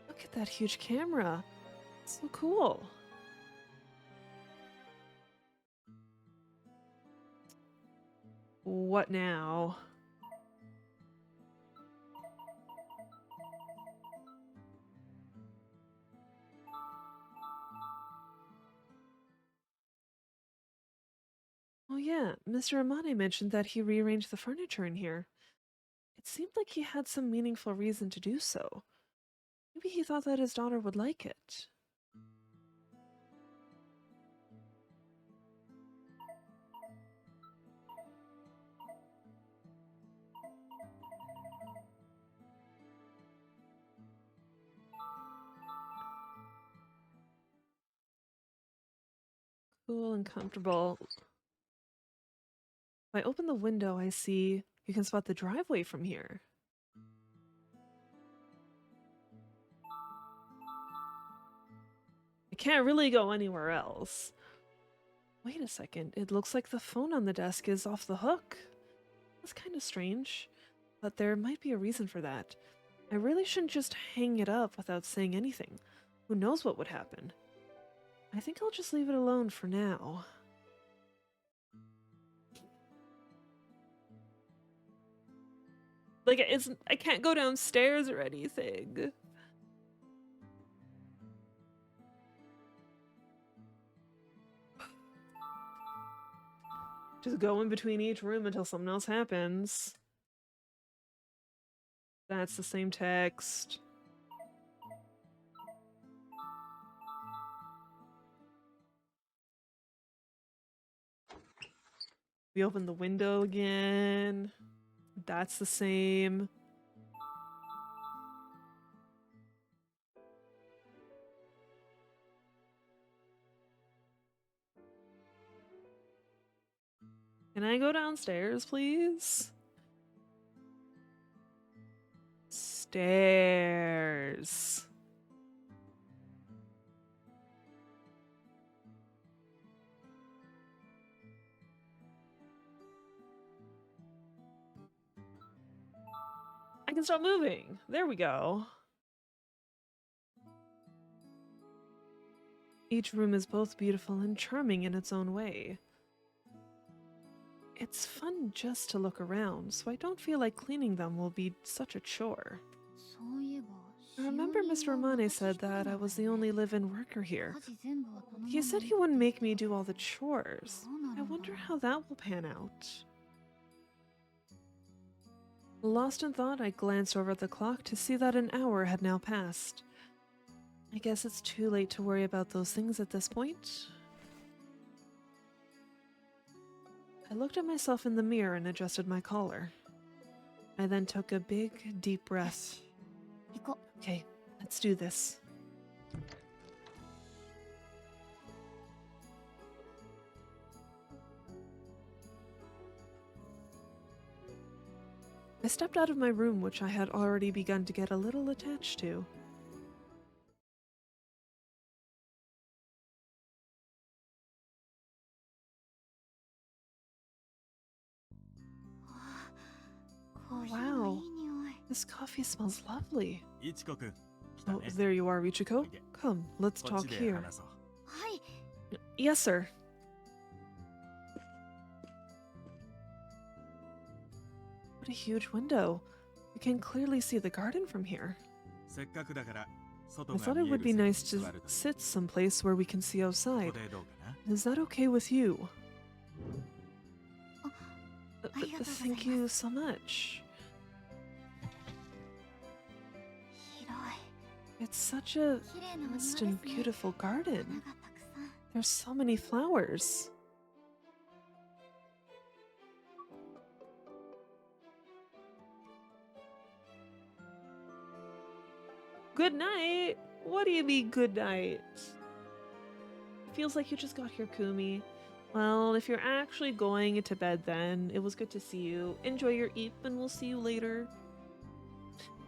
Look at that huge camera. It's so cool. What now? Oh yeah, Mr. Amane mentioned that he rearranged the furniture in here. It seemed like he had some meaningful reason to do so. Maybe he thought that his daughter would like it. Cool and comfortable. If I open the window, I see you can spot the driveway from here. I can't really go anywhere else. Wait a second, it looks like the phone on the desk is off the hook. That's kind of strange, but there might be a reason for that. I really shouldn't just hang it up without saying anything. Who knows what would happen? I think I'll just leave it alone for now. Like, I can't go downstairs or anything. Just go in between each room until something else happens. That's the same text. We open the window again. That's the same. Can I go downstairs, please? Stairs. I can stop moving. There we go. Each room is both beautiful and charming in its own way. It's fun just to look around, so I don't feel like cleaning them will be such a chore. I remember Mr. Romane said that I was the only live-in worker here. He said he wouldn't make me do all the chores. I wonder how that will pan out. Lost in thought, I glanced over at the clock to see that an hour had now passed. I guess it's too late to worry about those things at this point. I looked at myself in the mirror and adjusted my collar. I then took a big, deep breath. Okay, let's do this. I stepped out of my room, which I had already begun to get a little attached to. Oh, wow. This coffee smells lovely. いちこくん、来た Oh, ね。 there you are, Ichiko. Come, let's こっ talk ちで here. 話そう。Yes, sir. What a huge window. You can clearly see the garden from here. せっかくだから外 I が thought 見 it え would る be 席に nice 座 to るため sit someplace where we can see こ outside. こでどうかな。 Is that okay with you? Thank you so much. It's such a vast and beautiful garden. There's so many flowers. Good night. What do you mean good night? Feels like you just got here, Kumi. Well, if you're actually going to bed then, it was good to see you. Enjoy your eep and we'll see you later.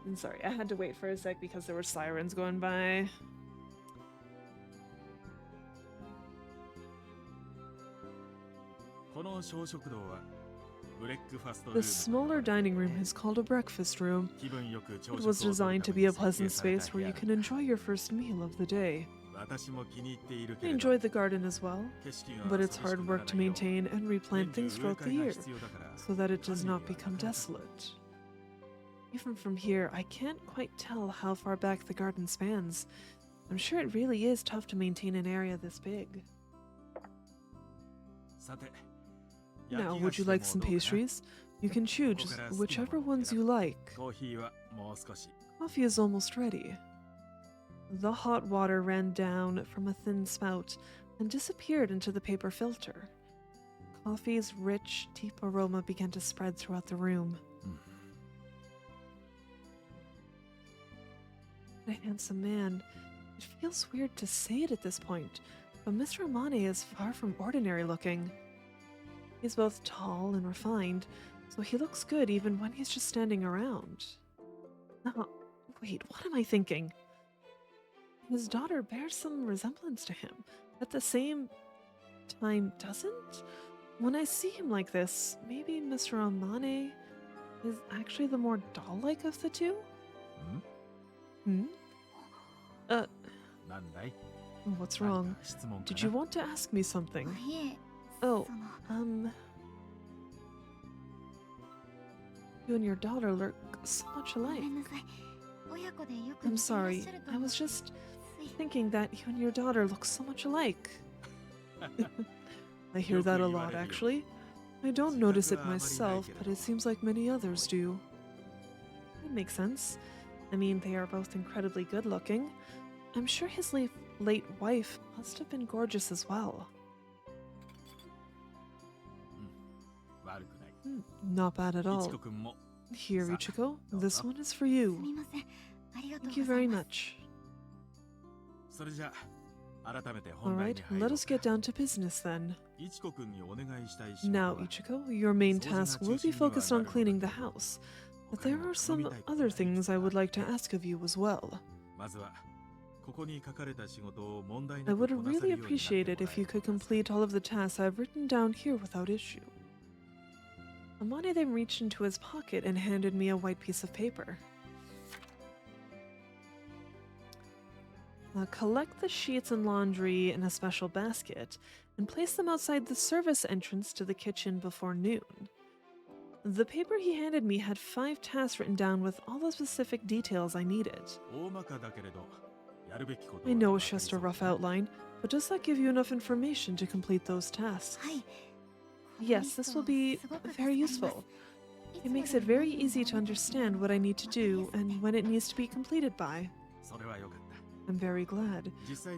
I'm sorry, I had to wait for a sec because there were sirens going by. The smaller dining room is called a breakfast room. It was designed to be a pleasant space where you can enjoy your first meal of the day. I enjoyed the garden as well, but it's hard work to maintain and replant things throughout the year so that it does not become desolate. Even from here, I can't quite tell how far back the garden spans. I'm sure it really is tough to maintain an area this big. Now, would you like some pastries? You can choose whichever ones you like. Coffee is almost ready. The hot water ran down from a thin spout and disappeared into the paper filter. Coffee's rich, deep aroma began to spread throughout the room. A handsome man. It feels weird to say it at this point, but Mr. Amane is far from ordinary looking. He's both tall and refined, so he looks good even when he's just standing around. Oh, wait, what am I thinking? His daughter bears some resemblance to him, at the same time doesn't? When I see him like this, maybe Mr. Amane is actually the more doll-like of the two? What's wrong? Did you want to ask me something? Oh, you and your daughter look so much alike. I'm sorry, I was just thinking that you and your daughter look so much alike. I hear that a lot, actually. I don't notice it myself, but it seems like many others do. That makes sense. I mean, they are both incredibly good-looking. I'm sure his late wife must have been gorgeous as well. Not bad at all. Here, Ichiko, this one is for you. Thank you very much. Alright, let us get down to business then. Now, Ichiko, your main task will be focused on cleaning the house, but there are some other things I would like to ask of you as well. I would really appreciate it if you could complete all of the tasks I've written down here without issue. Amane then reached into his pocket and handed me a white piece of paper. Collect the sheets and laundry in a special basket and place them outside the service entrance to the kitchen before noon. The paper he handed me had 5 tasks written down with all the specific details I needed. I know it's just a rough outline, but does that give you enough information to complete those tasks? Yes, this will be very useful. It makes it very easy to understand what I need to do and when it needs to be completed by. I'm very glad.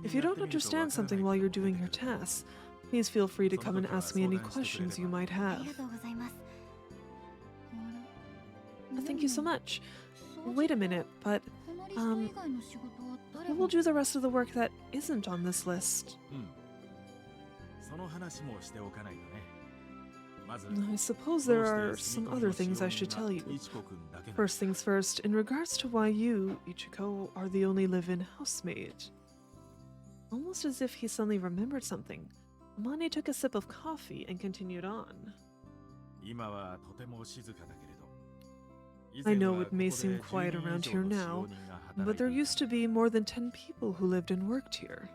If you don't understand something while you're doing your tasks, please feel free to come and ask me any questions you might have. Thank you so much. Wait a minute, but, who will do the rest of the work that isn't on this list? I suppose there are some other things I should tell you. First things first, in regards to why you, Ichiko, are the only live-in housemaid. Almost as if he suddenly remembered something, Amane took a sip of coffee and continued on. I know it may seem quiet around here now, but there used to be more than 10 people who lived and worked here.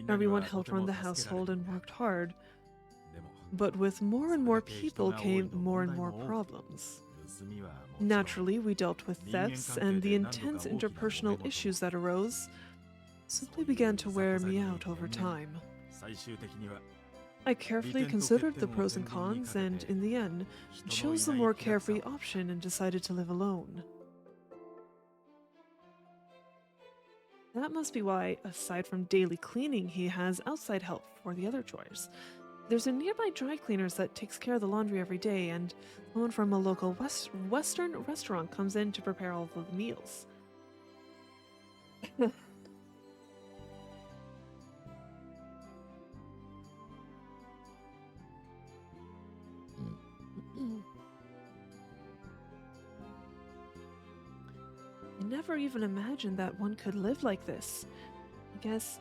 Everyone helped run the household and worked hard, but with more and more people came more and more problems. Naturally, we dealt with thefts, and the intense interpersonal issues that arose simply began to wear me out over time. I carefully considered the pros and cons, and in the end, chose the more carefree option and decided to live alone. That must be why, aside from daily cleaning, he has outside help for the other chores. There's a nearby dry cleaners that takes care of the laundry every day, and someone from a local Western restaurant comes in to prepare all of the meals. I never even imagined that one could live like this. I guess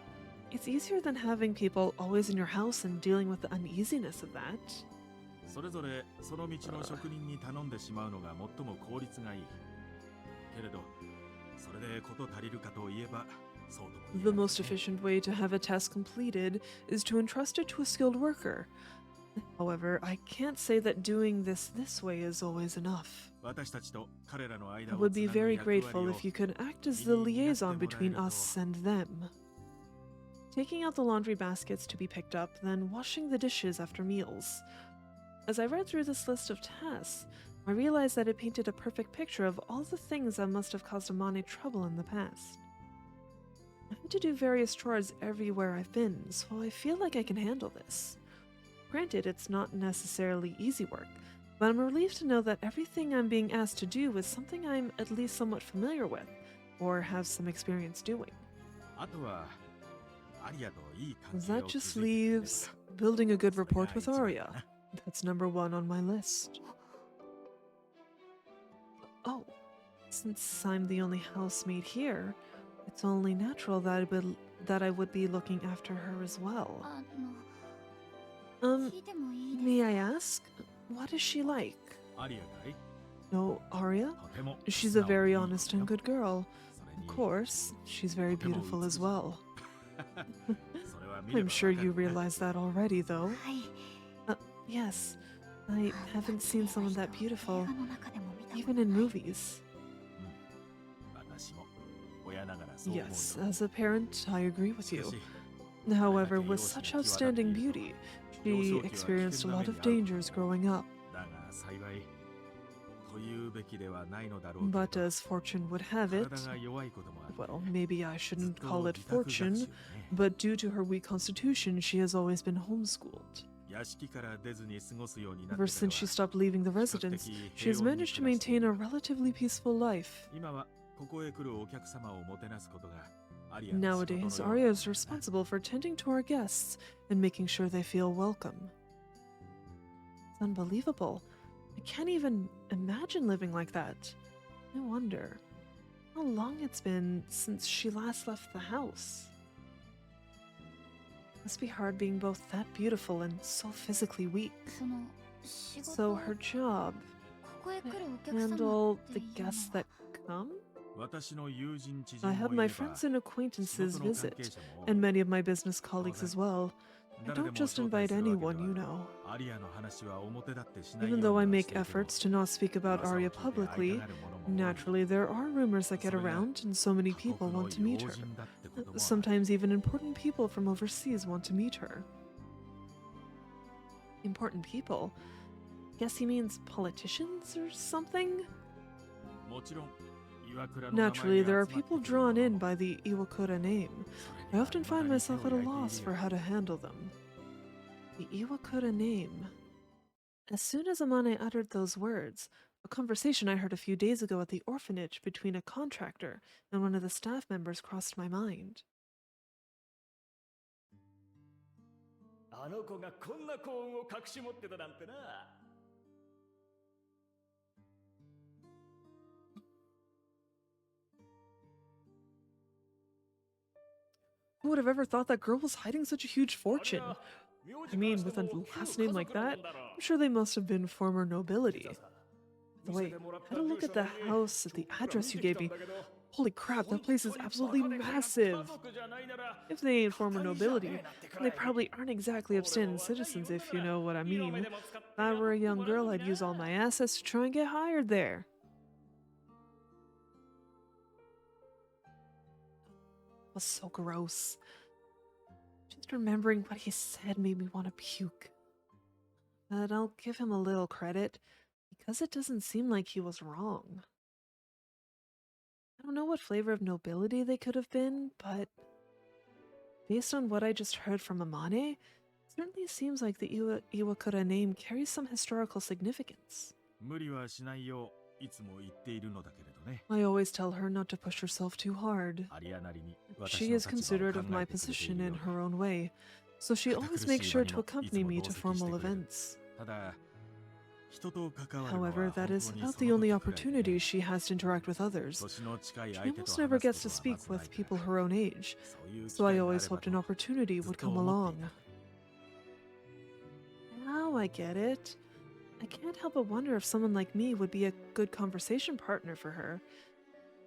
it's easier than having people always in your house and dealing with the uneasiness of that. それぞれその道の職人に頼んでしまうのが最も効率がいい。けれど、それで事足りるかといえば、そうとも言え The ない most ね。 efficient way to have a task completed is to entrust it to a skilled worker. However, I can't say that doing this way is always enough. 私たちと彼らの I 間を would つ be なぐ very 役割 grateful を if you could act as the liaison between us and them. Taking out the laundry baskets to be picked up, then washing the dishes after meals. As I read through this list of tasks, I realized that it painted a perfect picture of all the things that must have caused Amane trouble in the past. I had to do various chores everywhere I've been, so I feel like I can handle this. Granted, it's not necessarily easy work, but I'm relieved to know that everything I'm being asked to do is something I'm at least somewhat familiar with, or have some experience doing. あとはアリアといい関係 That を just 築いていく leaves building a good それが rapport with 一番だ Aria. な。 That's number 1 on my list. Oh, since I'm the only housemaid here, it's only natural that I would be looking after her as well. 聞いてもいいです May I ask, what is she like? アリアかい？ No, Aria? とても She's 素 a 直で very いい子 honest よ。 and good girl. それ Of に course, she's very beautiful as well. それは見れ I'm ば sure わか you るな。 realize that already, though. はい Yes, I haven't seen someone that 映 beautiful, 画の中でも見たこと even ない in movies. 私も親ながらそう思うよ。 Yes, as a parent, I agree with しか you. し However, with such outstanding beauty, she experienced a lot of dangers growing up. だが幸いというべきではないのだろうけれ But ど as fortune would have it, 体が弱いこともあって well, maybe I ずっ shouldn't と call it 自宅学習 fortune, ね。 but due to her weak constitution, she has always been homeschooled. 屋敷から出ずに過ごすようになって Ever から since she は stopped leaving the residence, she has managed to maintain a relatively peaceful life. 今はここへ来るお客様をもてなすことがアリアの仕事のよう Nowadays, だ。 Aria is responsible for tending to our guests and making sure they feel welcome. It's unbelievable. I can't even imagine living like that. I wonder how long it's been since she last left the house. Must be hard being both that beautiful and so physically weak. その仕事 So her job, ここへ来るお客様 handle って the いうの guests は that come? 私の友人知人 I も have い my れば friends and acquaintances 仕事の関 visit, 係者も多い and many of my business colleagues as well. I 誰で don't も just 招待 invite するわけで anyone, you は know. アリアの話は表立ってしない Even よ though う I には make していても efforts to not speak about 噂を Aria 聞いて会いた publicly, がる者も多い。 naturally there are rumors that get それが around and so many 他 people 国の want to meet 要 her. 人だってこともある。 Sometimes even important people from overseas want to meet her. Important people? Guess he means politicians or something? もちろん岩倉の名前 Naturally, が there are 集まって people くるも drawn の in by the Iwakura name. それ I には often 未だ find に myself 手 at を a 焼いている loss よ。 for how to handle them. The Iwakura name. As soon as Amane uttered those words, a conversation I heard a few days ago at the orphanage between a contractor and one of the staff members crossed my mind. あの子がこんな幸運を隠し持ってたなんてな。 Who would have ever thought that girl was hiding such a huge fortune? I mean, with a last name like that, I'm sure they must have been former nobility. Wait, I had a look at the house, at the address you gave me. Holy crap, that place is absolutely massive! If they ain't former nobility, they probably aren't exactly upstanding citizens, if you know what I mean. If I were a young girl, I'd use all my assets to try and get hired there. It was so gross. Just remembering what he said made me want to puke. But I'll give him a little credit, because it doesn't seem like he was wrong. I don't know what flavor of nobility they could have been, but based on what I just heard from Amane, it certainly seems like the Iwakura name carries some historical significance. 無理はしないよういつも言っているのだけれどね。 I always tell her not to push herself too hard. アリアなりに私 She の is 立場を considerate 考 of え my てくれてい position るよ in her own way, so she always makes sure to accompany me to formal events. ただ人と関わるのは However, that is 本当に about そ the の only 時くらいで opportunity she has to interact with others. 年の近い She 相手と almost never 話 gets す to ことは speak まずない with か people ら her own age, そういう機 so I 会があ always れば hoped an と opportunity ずっ would と come 思ってい along. た。 Now I get it. I can't help but wonder if someone like me would be a good conversation partner for her.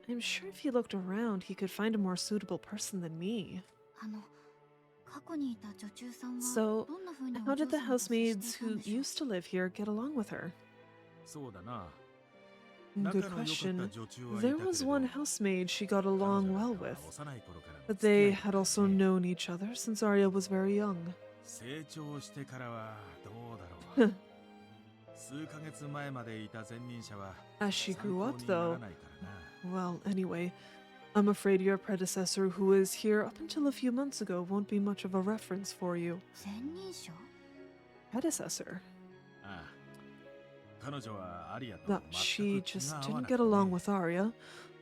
I'm sure if he looked around, he could find a more suitable person than me. 過去にいた女中さんは So, どんな風に how お嬢 did the 様と接して housemaids いたん who でしょう used to live here get along with her? そうだな。 Good 仲の良かった question. 女中はいたけ There れど、 was one housemaid she got 彼 along 女なん well かは with, 幼い頃からの but 付き合 they いだ had から also ね。 known each other since Aria was very young. 成長してからはどうだろう。数ヶ月前までいた前任者は As she 参 grew 考 up, になら though, ないからな。 well, anyway, I'm afraid your predecessor, who is here up until a few months ago, won't be much of a reference for you. 前任者 Predecessor? ああ、彼女はアリアと That 全 she く気 just が合わ didn't なく get て along ね。 with Aria,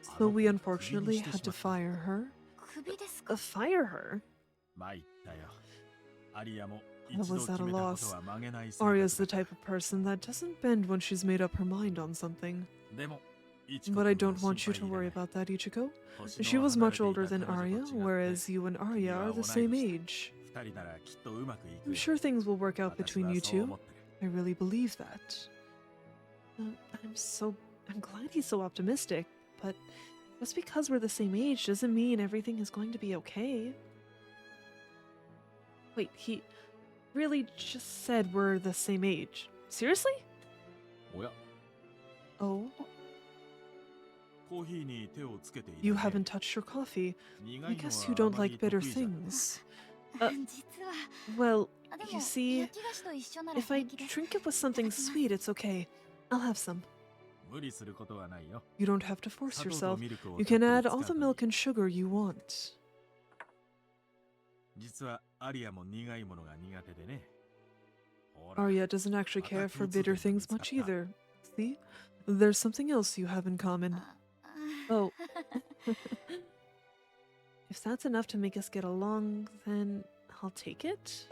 あ so の we 子をクビに unfortunately して had し to まった。 fire her. クビですか Fire her? 参ったよ。アリアも I 一度 was 決 at a めたこと loss. は曲げない性 Aria's 格 the だ type of person that doesn't bend when she's made up her mind on something. でも、イチコ But I 君は don't 心 want you 配 to いらな worry い。 about that, Ichiko. 年 She の was 離れ much てい older た than 彼女 Aria, と違って、 whereas you and 君 Aria は are 同 the い same 年だ。 age. 二人ならきっとうまくいく I'm よ。 sure things will work out 私 between は you そう two. 思ってる。 I really believe that. I'm glad he's so optimistic, but just because we're the same age doesn't mean everything is going to be okay. Wait, he really just said we're the same age. Seriously? おや、 Oh, コーヒーに手をつけていた you ね。 haven't touched your coffee. 苦 I いの guess は you あ don't まり like bitter 得意じゃん。 things. 実は Well, あでも you see, 焼き菓子と一緒なら if I 平気です drink it with something sweet, it's okay. I'll have some. 無理することはないよ。 You don't have to force 砂糖と yourself. ミルクを You たっ can ぷり add 使 all う the といい。 milk and sugar you want. 実はアリアも苦いものが苦手でね。ほら、 Arya doesn't actually care for bitter things much either. See? There's something else you have in common. あ Oh. If that's enough to make us get along, then I'll take it.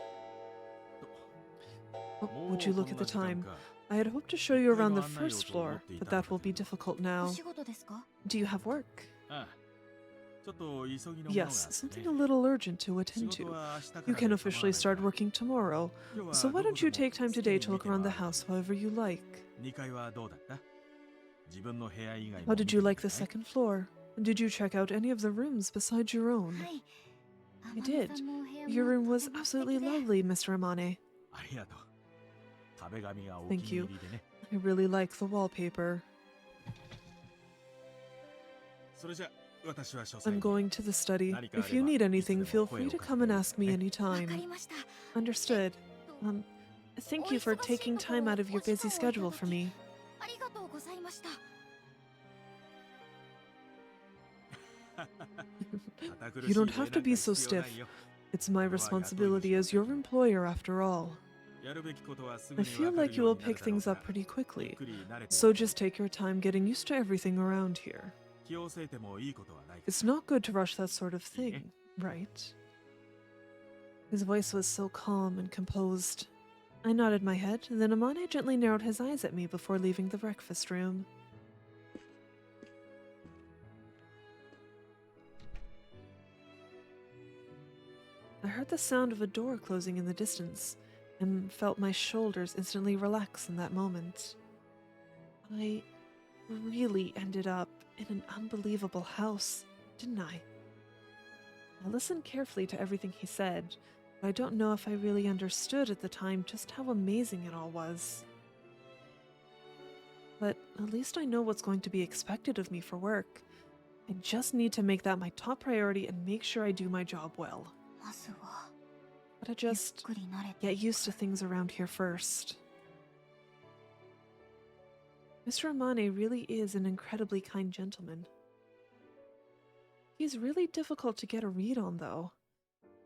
Oh, も would う you こ look ん at な the 時間 time? か。 I had hoped to show you 一回 around の the 案内を first と思っ floor, てい but たの that だ will け be ど。 difficult お now. 仕事ですか Do you have work? ああ、ちょっと急ぎのものがあ Yes, って something ね。 a little urgent to 仕 attend 事 to. は明日か You ら can で構わ officially ない start から working tomorrow, 今日 so は why ど don't こ you でも take time 好き today に to 見 look て around 回 the るよ。 house however you like? 2階はどうだった？自分の部屋以外 How も見 did て you み like た the かい？ second floor? Did you check out any of the rooms besides your own? はい I 天音 did. さんのお部屋 Your も room と was ても素 absolutely 敵で lovely, Mr. Amane. ありがとう。壁紙がお Thank 気に you. 入りでね。 I really like the wallpaper. それじゃ私は書斎 I'm に。 going to the study. 何かあ If れ you ば need いつで anything, も feel 声 free を to かけ come て and ね。 ask me わか anytime. りました Understood. Thank you for taking time out of your busy schedule for me. ありがとうございました You don't have to be so stiff. It's my responsibility as your employer after all. I feel like you will pick things up pretty quickly, so just take your time getting used to everything around here. It's not good to rush that sort of thing, right? His voice was so calm and composed. I nodded my head, then Amane gently narrowed his eyes at me before leaving the breakfast room. I heard the sound of a door closing in the distance, and felt my shoulders instantly relax in that moment. I really ended up in an unbelievable house, didn't I? I listened carefully to everything he said, but I don't know if I really understood at the time just how amazing it all was. But at least I know what's going to be expected of me for work. I just need to make that my top priority and make sure I do my job well. まずは But I ゆっ just くり慣れて get used to things around here first. Mr. Amane really is an incredibly kind gentleman. He's really difficult to get a read on, though.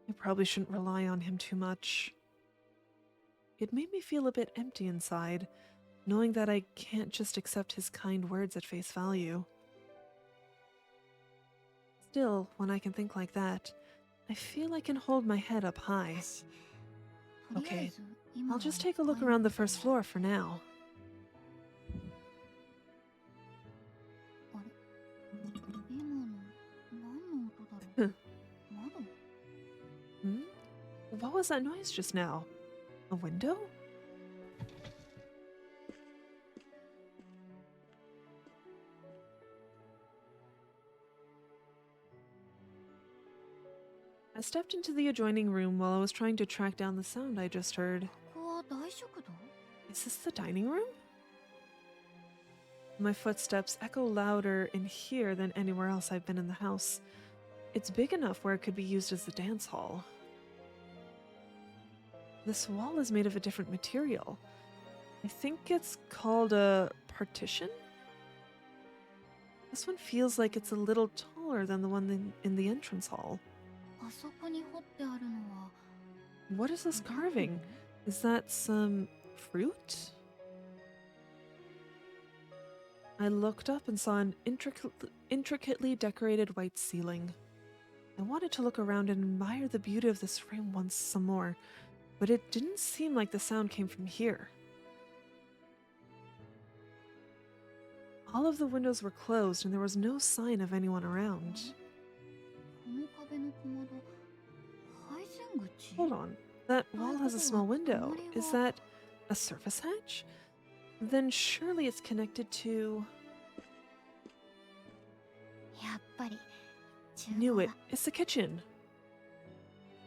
I probably shouldn't rely on him too much. It made me feel a bit empty inside, knowing that I can't just accept his kind words at face value. Still, when I can think like that, I feel I can hold my head up high. よしとりあえ Okay, ず今 I'll は just take a look 一回 around the 見て first floor for now. あれ今の何の音だろう窓 Hmm? What was that noise just now? A window? I stepped into the adjoining room while I was trying to track down the sound I just heard. ここは大食堂？ Is this the dining room? My footsteps echo louder in here than anywhere else I've been in the house. It's big enough where it could be used as the dance hall. This wall is made of a different material. I think it's called a partition? This one feels like it's a little taller than the one in the entrance hall. あそこに彫ってあるのは What is this carving? Is that some fruit? I looked up and saw an intricately decorated white ceiling. I wanted to look around and admire the beauty of this room once some more, but it didn't seem like the sound came from here. All of the windows were closed and there was no sign of anyone around. この壁の小窓配線口？ Hold on. That wall has a small window. Is that a surface hatch? Then surely it's connected to... やっぱり Knew it. It's the kitchen.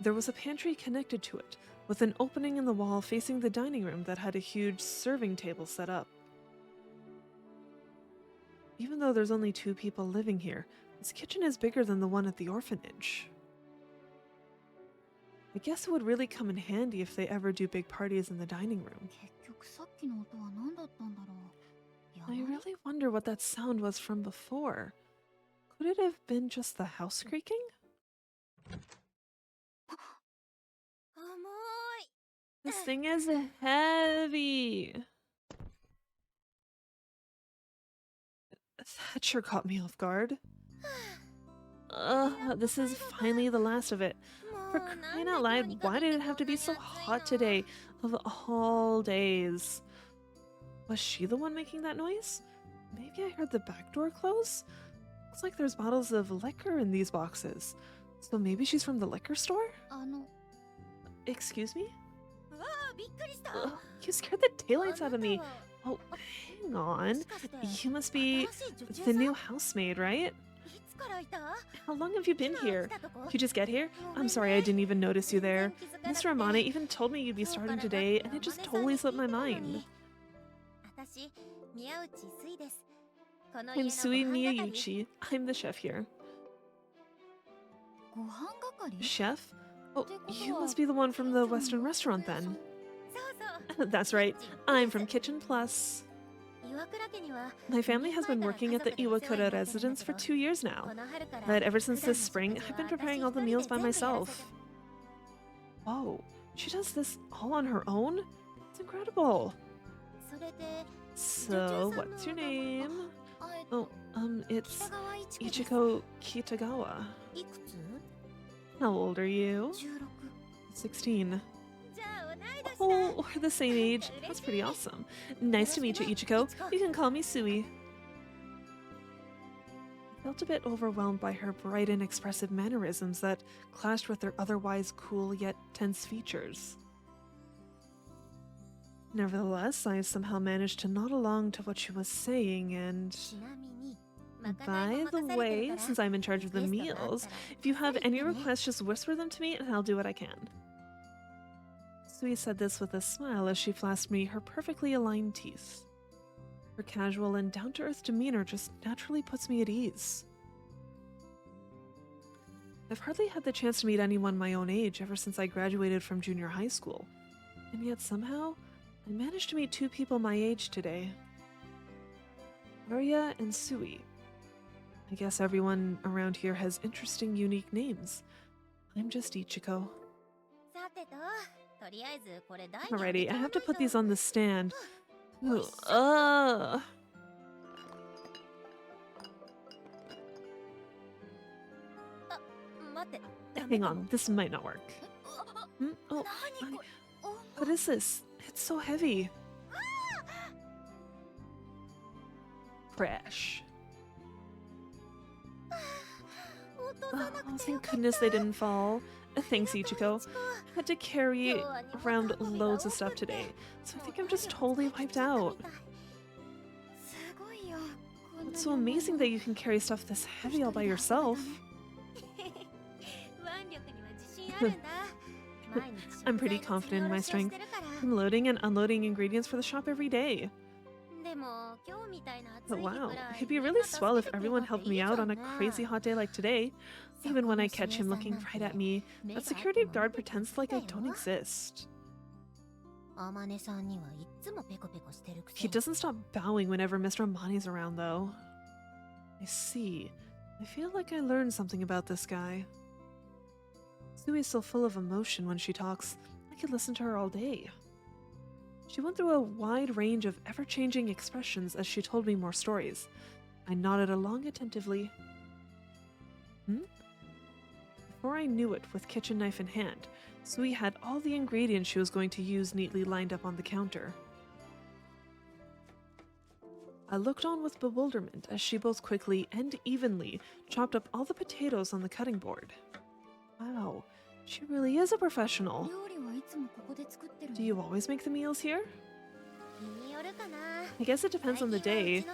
There was a pantry connected to it, with an opening in the wall facing the dining room that had a huge serving table set up. Even though there's only 2 people living here, this kitchen is bigger than the one at the orphanage. I guess it would really come in handy if they ever do big parties in the dining room. 結局さっきの音は何だったんだろう？ I really wonder what that sound was from before. Could it have been just the house creaking? 重い。 This thing is heavy. That sure caught me off guard. This is finally the last of it. For crying out loud, why did it have to be so hot today, of all days? Was she the one making that noise? Maybe I heard the back door close? Looks like there's bottles of liquor in these boxes. So maybe she's from the liquor store? あの Excuse me? うわあびっくりした You scared the daylights out of me. Oh, hang on. You must be the new housemaid, right? いつからいた？ How long have you been here? You just get here? I'm sorry I didn't even notice you there. Mr. Amane even told me you'd be starting today, and it just totally slipped my mind. 私宮内すいです。この I'm Sui Miyauchi. I'm the chef here. ご飯係？ Chef? Oh, you must be the one from the Western restaurant then. そうそう。 That's right. I'm from Kitchen Plus. 岩倉家には My family has been working at the Iwakura residence for 2 years now. この春から But ever since this spring, I've been preparing all the meals by myself. Whoa, she does this all on her own? It's incredible. それで So, what's your name? あ Oh, it's 北川一華です。 Ichiko Kitagawa. いくつ？ How old are you? 16。 16. じゃあ同い年だ。 Oh, we're the same age. That's pretty awesome. Nice to meet you, Ichiko. You can call me Sui. I felt a bit overwhelmed by her bright and expressive mannerisms that clashed with her otherwise cool yet tense features. Nevertheless, I somehow managed to nod along to what she was saying and... ちなみに By the way, since I'm in charge of the meals, if you have any requests, just whisper them to me and I'll do what I can. Sui said this with a smile as she flashed me her perfectly aligned teeth. Her casual and down-to-earth demeanor just naturally puts me at ease. I've hardly had the chance to meet anyone my own age ever since I graduated from junior high school, and yet somehow, I managed to meet 2 people my age today. Aria and Sui. I guess everyone around here has interesting, unique names. I'm just Ichiko. さてと、とりあえずこれ台に Alrighty, I have to put these on the stand. Ooh, 美味しそう。 待って。 Hang on, this might not work. Hmm? Oh, 何これ？ what is this? It's so heavy. Crash. 落とさな Oh, くてよ thank かっ goodness た。 they didn't fall. Thanks, Ichiko. Had to carry around loads of stuff today, so I think I'm just totally wiped out. すごいよ。こんなに It's so amazing that you can carry stuff this heavy all by yourself. 腕力には自 I'm pretty confident in my strength. I'm loading and unloading ingredients for the shop every day. But wow, it'd be really swell if everyone helped me out on a crazy hot day like today. Even when I catch him looking right at me, that security guard pretends like I don't exist. He doesn't stop bowing whenever Mr. Amani's around, though. I see. I feel like I learned something about this guy. Sui's so full of emotion when she talks. I could listen to her all day. She went through a wide range of ever-changing expressions as she told me more stories. I nodded along attentively. Before I knew it, with kitchen knife in hand, Sui had all the ingredients she was going to use neatly lined up on the counter. I looked on with bewilderment as she both quickly and evenly chopped up all the potatoes on the cutting board. Wow, she really is a professional. Do you always make the meals here? I guess it depends on the day.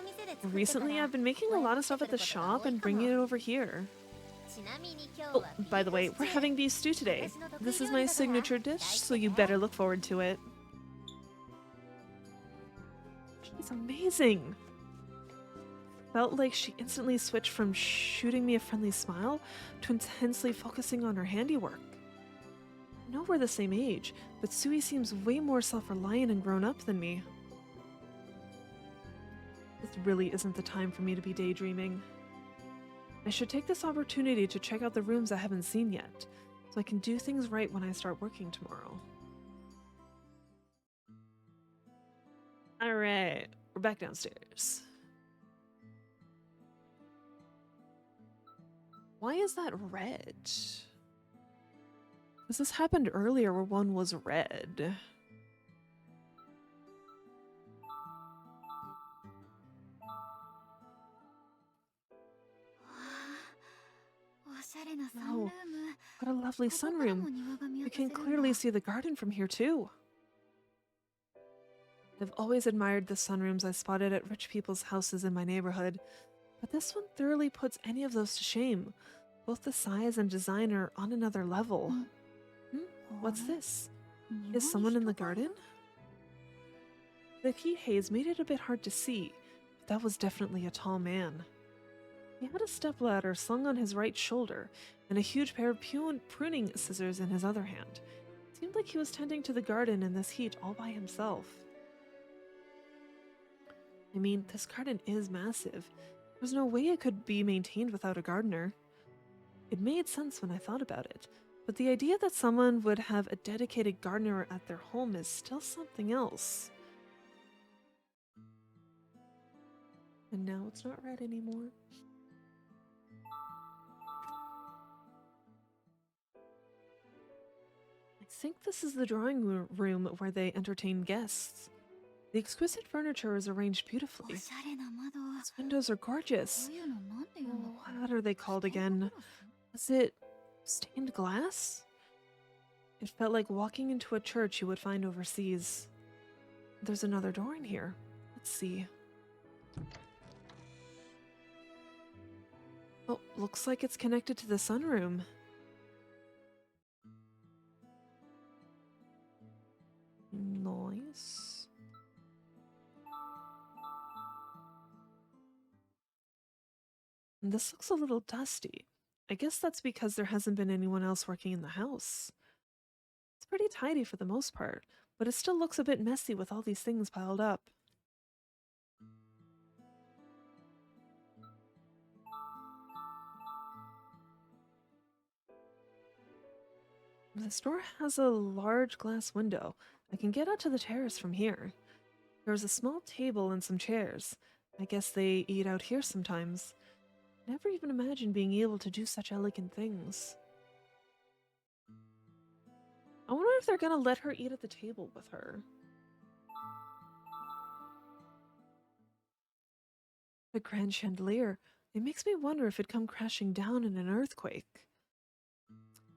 Recently, I've been making a lot of stuff at the shop and bringing it over here. Oh, by the way, we're having beef stew today. This is my signature dish, so you better look forward to it. She's amazing. Felt like she instantly switched from shooting me a friendly smile to intensely focusing on her handiwork. I know we're the same age, but Sui seems way more self-reliant and grown up than me. This really isn't the time for me to be daydreaming. I should take this opportunity to check out the rooms I haven't seen yet, so I can do things right when I start working tomorrow. Alright, we're back downstairs. Why is that red? Because this happened earlier where one was red. Oh, what a lovely sunroom. You can clearly see the garden from here too. I've always admired the sunrooms I spotted at rich people's houses in my neighborhood, but this one thoroughly puts any of those to shame. Both the size and design are on another level. What's this? Is someone in the garden? The heat haze made it a bit hard to see, but that was definitely a tall man. He had a stepladder slung on his right shoulder and a huge pair of pruning scissors in his other hand. It seemed like he was tending to the garden in this heat all by himself. I mean, this garden is massive. There's no way it could be maintained without a gardener. It made sense when I thought about it, but the idea that someone would have a dedicated gardener at their home is still something else. And now it's not red anymore. I think this is the drawing room where they entertain guests. The exquisite furniture is arranged beautifully. These windows are gorgeous. Oh, what are they called again? Was it stained glass? It felt like walking into a church you would find overseas. There's another door in here. Let's see. Oh, looks like it's connected to the sunroom. Nice. This looks a little dusty. I guess that's because there hasn't been anyone else working in the house. It's pretty tidy for the most part, but it still looks a bit messy with all these things piled up. The store has a large glass window. I can get out to the terrace from here. There's a small table and some chairs. I guess they eat out here sometimes. Never even imagined being able to do such elegant things. I wonder if they're gonna let her eat at the table with her. The grand chandelier. It makes me wonder if it'd come crashing down in an earthquake.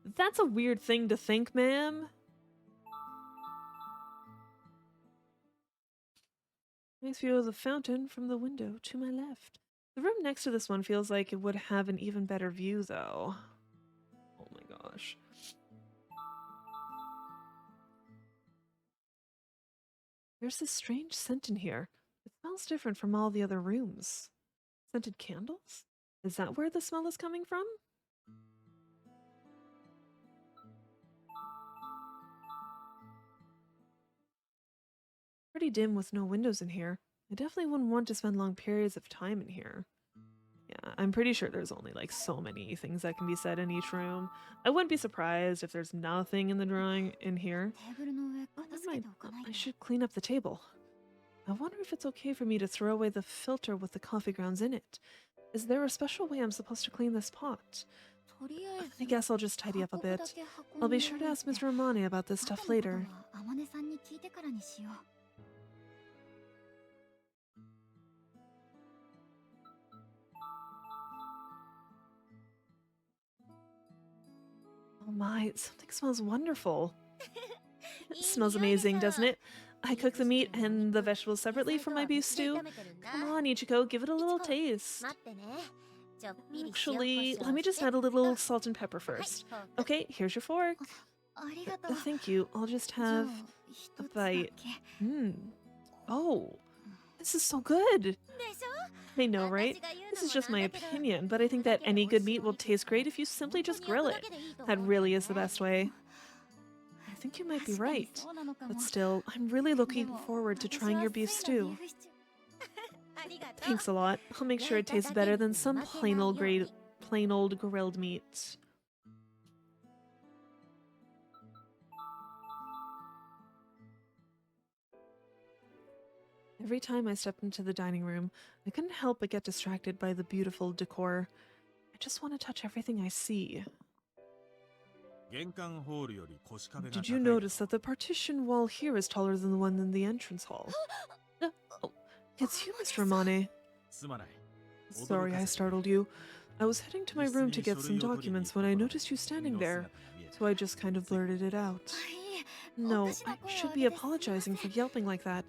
That's a weird thing to think, ma'am. Nice view of the fountain from the window to my left. The room next to this one feels like it would have an even better view, though. Oh my gosh. There's this strange scent in here. It smells different from all the other rooms. Scented candles? Is that where the smell is coming from? Pretty dim with no windows in here. I definitely wouldn't want to spend long periods of time in here. Yeah, I'm pretty sure there's only like so many things that can be said in each room. I wouldn't be surprised if there's nothing in the drawing in here. テーブルの上 Oh, 片 never 付け mind. ておかない I と。 should clean up the table. I wonder if it's okay for me to throw away the filter with the coffee grounds in it. Is there a special way I'm supposed to clean this pot? とりあえ I ず guess I'll just tidy up a 運ぶだ bit. け I'll 運ん be で sure お to い ask て Mr. Romane about this 後 stuff のこと later. は天音さんに聞いてからにしよう。 Oh my, something smells wonderful. It smells amazing, doesn't it? I cook the meat and the vegetables separately for my beef stew. Come on, Ichiko, give it a little taste. 待ってね。ちょっぴり塩コシ Actually, ョウ let me し just て add a little salt and pepper はい first. フォーク Okay, here's your fork. ありがとう。 Thank you. I'll just じゃあ have... 一つだ bite. け。 Mmm. Oh, this is so good. でしょ I know, right? 私が言う This の is も just なん my だけど opinion, but I think that any good meat will taste great if you simply just grill it. That really is the best way. I think you might be 確かに right. そうなのかも。 But still, I'm really で looking も forward to 私 trying は your beef スイのビ stew. ーフシチュー ありがとう Thanks a lot. I'll make sure it tastes better than some plain old grilled meat. Every time I stepped into the dining room, I couldn't help but get distracted by the beautiful decor. I just want to touch everything I see. 玄関ホールより腰壁が Did 高 you い notice that the partition wall here is taller than the one in the entrance hall? Oh, it's you, Mr. Romane. すまない Sorry I startled you. I was heading to my room to get some documents when I noticed you standing there, so I just kind of blurted it out. いい No, 私の I 声を should 上 be げてすみません。 apologizing for yelping like that.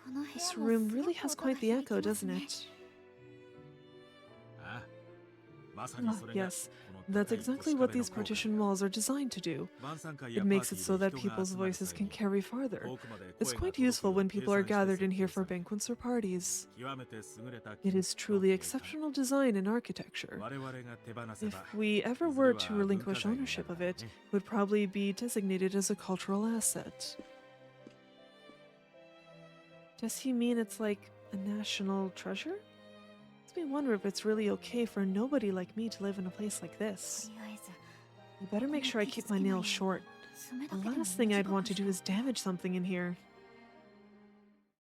この部屋 This も room す really ごく has 音が quite the 響き echo, ます doesn't ね。 it? ああまさに Ah, それが yes, この that's 高い exactly 腰 what 壁の these 効果 partition walls are designed to do. 晩餐会 It やパー makes テ it ィ so ーで that 人が people's 集まる voices 際 can に carry farther. 遠くまで It's 声が quite useful 届くよう when 計 people are 算して gathered in 設 here 計 for され banquets or parties. 極めて優れた It is 機能 truly の計算 exceptional design and architecture. 我々が手放せ If ば we ever いずれ were は to 文化 relinquish 財になる ownership of から it, ね it would probably be designated as a cultural asset. Does he mean it's like a national treasure? Makes me wonder if it's really okay for nobody like me to live in a place like と this. りあえず I better make sure I keep my nails short. 爪だ The けでも last thing I'd want to do 短く is damage something in here.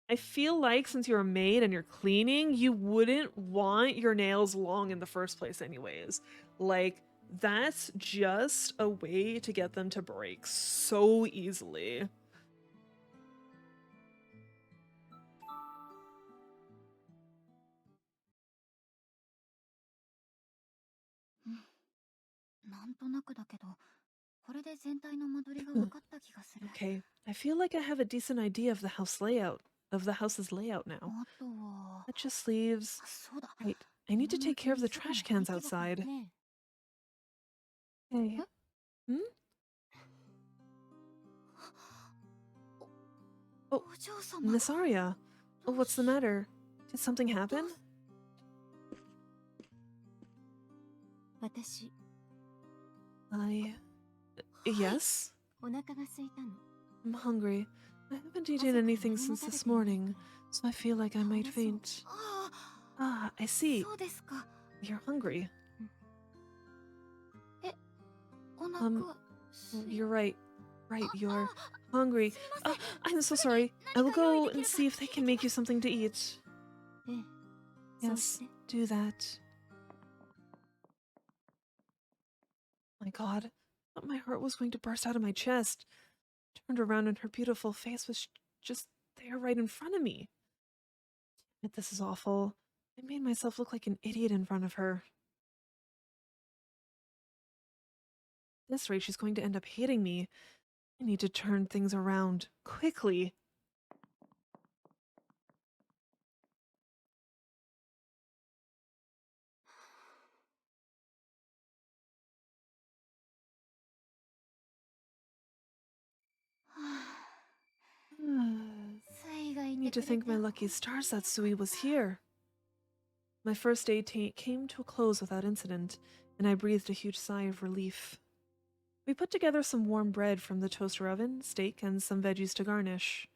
I feel like since you're a maid and you're cleaning, you wouldn't want your nails long in the first place anyways. Like, that's just a way to get them to break so easily. Mm. なんとなくだけど、これで全体の間取りが分かった気がする。 Okay, I feel like I have a decent idea of the house's layout now. あとは、 That just leaves... あ、そうだ。 Wait, I need to take care of the trash cans outside. ね Hey. Hmm? お嬢様。 Miss Aria. Oh, what's the matter? Did something happen? 私 Yes? お腹が空いたの I'm hungry. I haven't eaten anything since this morning, so I feel like I might faint. あ Ah, I あ、 see. そうですか。 You're hungry. お腹、You're right. Right, you're hungry. Oh, I'm so sorry. I will go and see if they can make you something to eat. ええそうし Yes, て do that. My God, I thought my heart was going to burst out of my chest. Turned around and her beautiful face was just there right in front of me. This is awful. I made myself look like an idiot in front of her. At this rate, she's going to end up hating me. I need to turn things around quickly. to thank my lucky stars that Sui was here. My first day came to a close without incident, and I breathed a huge sigh of relief. We put together some warm bread from the toaster oven, steak, and some veggies to garnish.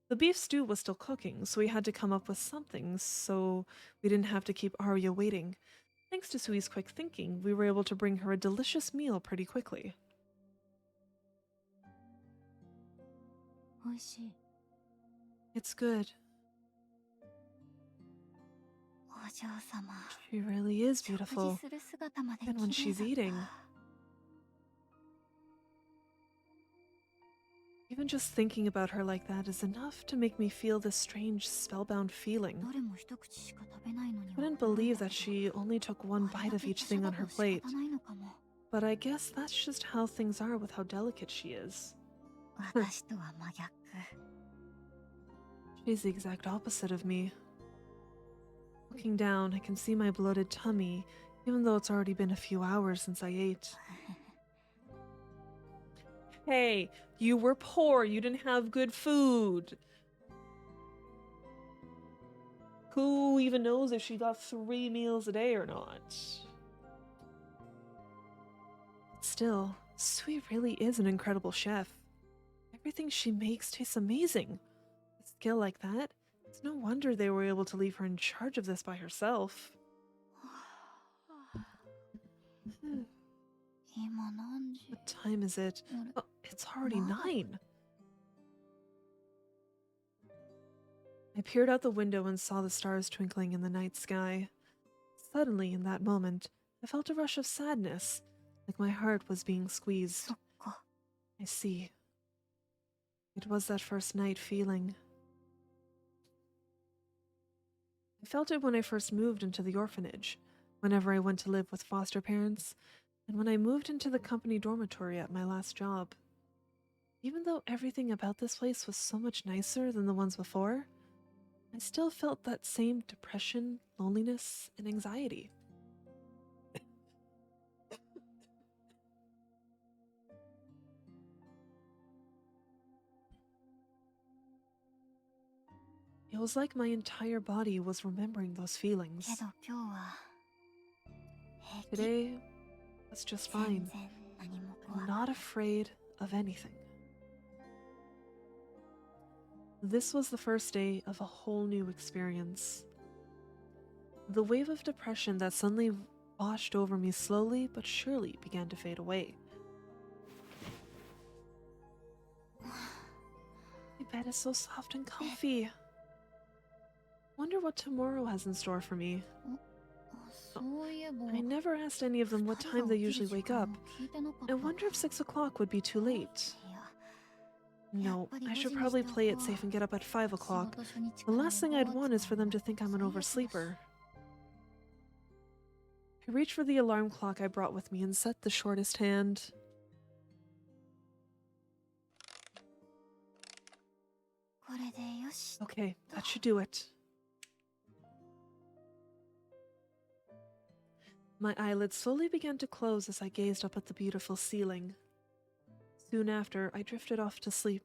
The beef stew was still cooking, so we had to come up with something so we didn't have to keep Aria waiting. Thanks to Sui's quick thinking, we were able to bring her a delicious meal pretty quickly. 美味しい。 It's good. お嬢様。 She really is 食事 beautiful. する姿まで And when 綺麗 she's だった eating. Even just thinking about her like that is enough to make me feel this strange, spellbound feeling. どれも一口しか食べないのに I couldn't believe that she only took one bite of each thing on her plate. 仕方ないのかも。 But I guess that's just how things are with how delicate she is. 私とは真逆。 She's the exact opposite of me. Looking down, I can see my bloated tummy, even though it's already been a few hours since I ate. Hey, you were poor. You didn't have good food. Who even knows if she got 3 meals a day or not? Still, Sui really is an incredible chef. Everything she makes tastes amazing. A skill like that, it's no wonder they were able to leave her in charge of this by herself. 今何時？ What time is it? あれ Oh, it's already Wow. 9. I peered out the window and saw the stars twinkling in the night sky. Suddenly, in that moment, I felt a rush of sadness, like my heart was being squeezed. そっか。 I see. It was that first night feeling. I felt it when I first moved into the orphanage, whenever I went to live with foster parents, and when I moved into the company dormitory at my last job. Even though everything about this place was so much nicer than the ones before, I still felt that same depression, loneliness, and anxiety. It was like my entire body was remembering those け feelings. ど今日は平気。 Today, was just 全 fine. 然何も I'm 怖くない not afraid of anything. This was the first day of a whole new experience. The wave of depression that suddenly washed over me slowly but surely began to fade away. My bed is so soft and comfy. Wonder what tomorrow has in store for me. あそういえば I never asked any of them what 二人 time が they 起きる usually 時 wake 間 up. を聞いてなかった I wonder if 6 o'clock would be too late. いや No, I should やっぱり probably 5時にしておこう。 play it safe and get up at 5 o'clock. 仕事初日 The から last thing I'd want is for them to think I'm an 最悪だし oversleeper. I reached for the alarm clock I brought with me and set the shortest hand. これでよし。 Okay, that should do it. My eyelids slowly began to close as I gazed up at the beautiful ceiling. Soon after, I drifted off to sleep.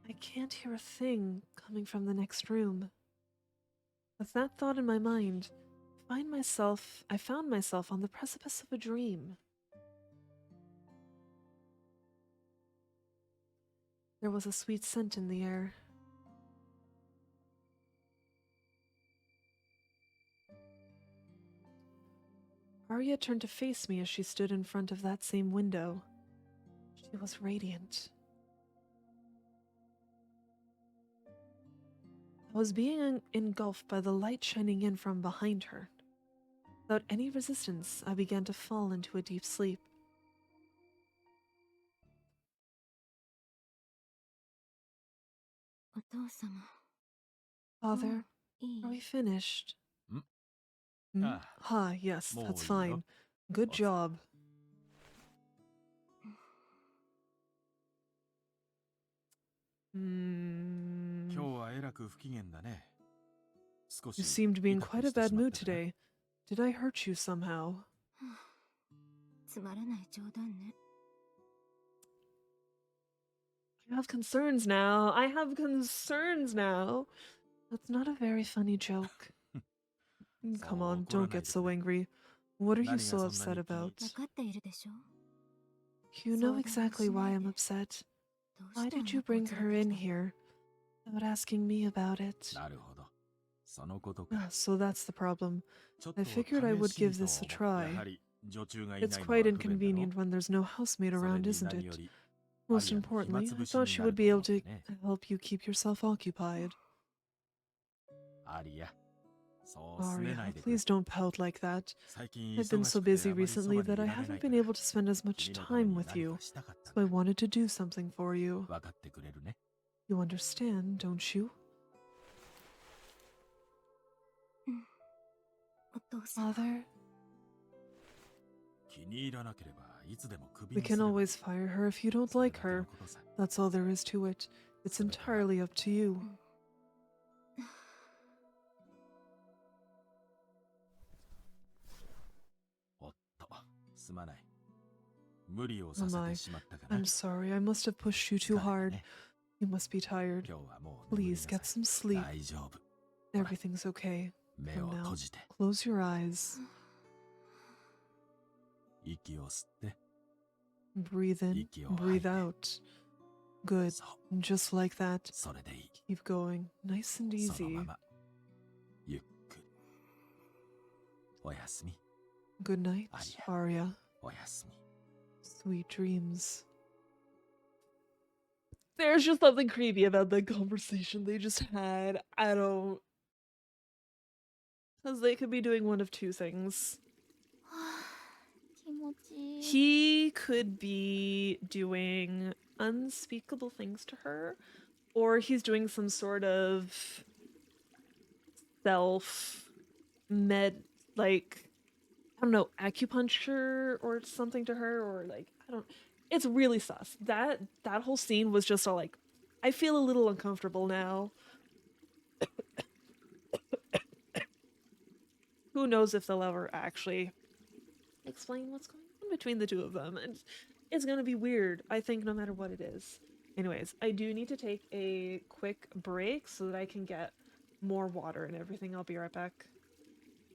I can't hear a thing coming from the next room. With that thought in my mind, I found myself on the precipice of a dream. There was a sweet scent in the air. Aria turned to face me as she stood in front of that same window. She was radiant. I was being engulfed by the light shining in from behind her. Without any resistance, I began to fall into a deep sleep. Father, are we finished? Ah, Ah, yes, that's もういいよ。 fine. Good job. Hmm. 今日はえらく不機嫌だね。少し You seem to be in イラッ quite と a して bad しまっ mood たね。 today. Did I hurt you somehow? はあ、 つまらない冗談ね。have concerns now. I have concerns now. That's not a very funny joke. Come on, don't get so angry. What are you so upset about? 分かっているでしょ You know exactly why I'm upset. どう Why して did you あの子を bring 連 her れて in きたの here without asking me about it? なるほど。そのことか。 Ah, so that's the problem. ちょっ I と figured I would 試しに give と this a 思ってや try. はり女中がいない It's のは quite 不便だろ inconvenient when there's no housemaid それ around, に isn't 何 it? より Most アリアの importantly, 暇つ I ぶし thought に she な would る be と思 able って to ね。 help you keep yourself occupied. アリア、そうすねない Aria, でくれ。 please don't pout like that. 最近 I've been 忙し so くて busy あまりそ recently ばに that い I られな haven't いか been ら able to spend as much 君のため time に with 何 you, かしたかったん so I だ。 wanted to do something for you. 分かってくれるね。 You understand, don't you? お父さん Father, 気に入らなければいつでもクビ we にす can れば always fire her if you don't それ like だけの her. ことさ。 That's all there is to it. It's 全ては entirely up to you. おっと、すまない。無理をさ Oh せ my, てしまったかな。 I'm sorry, I must have pushed you 疲 too れた hard. ね。 You must be tired. 今日はもう眠り Please な get さい。 some sleep. 大丈夫。 Everything's okay. 目を Come 閉 now. じて、 Close your eyes. 息を吸って、 Breathe in, Iki o breathe haite. out. Good. そう、 Just like that. それでいい。 Keep going. Nice and その easy. まま、ゆっくり。おやすみ、 Good night, Aria. Aria. おやすみ。 Sweet dreams. There's just something creepy about the conversation they just had. I don't. Because they could be doing one of two things. 気持ちいい He could be doing unspeakable things to her, or he's doing some sort of self like, I don't know, acupuncture or something to her, or like, I don't. It's really sus. That whole scene was just all like, I feel a little uncomfortable now. Who knows if they'll ever actually explain what's going on between the two of them, and it's gonna be weird, I think, no matter what it is. Anyways, I do need to take a quick break so that I can get more water and everything. I'll be right back.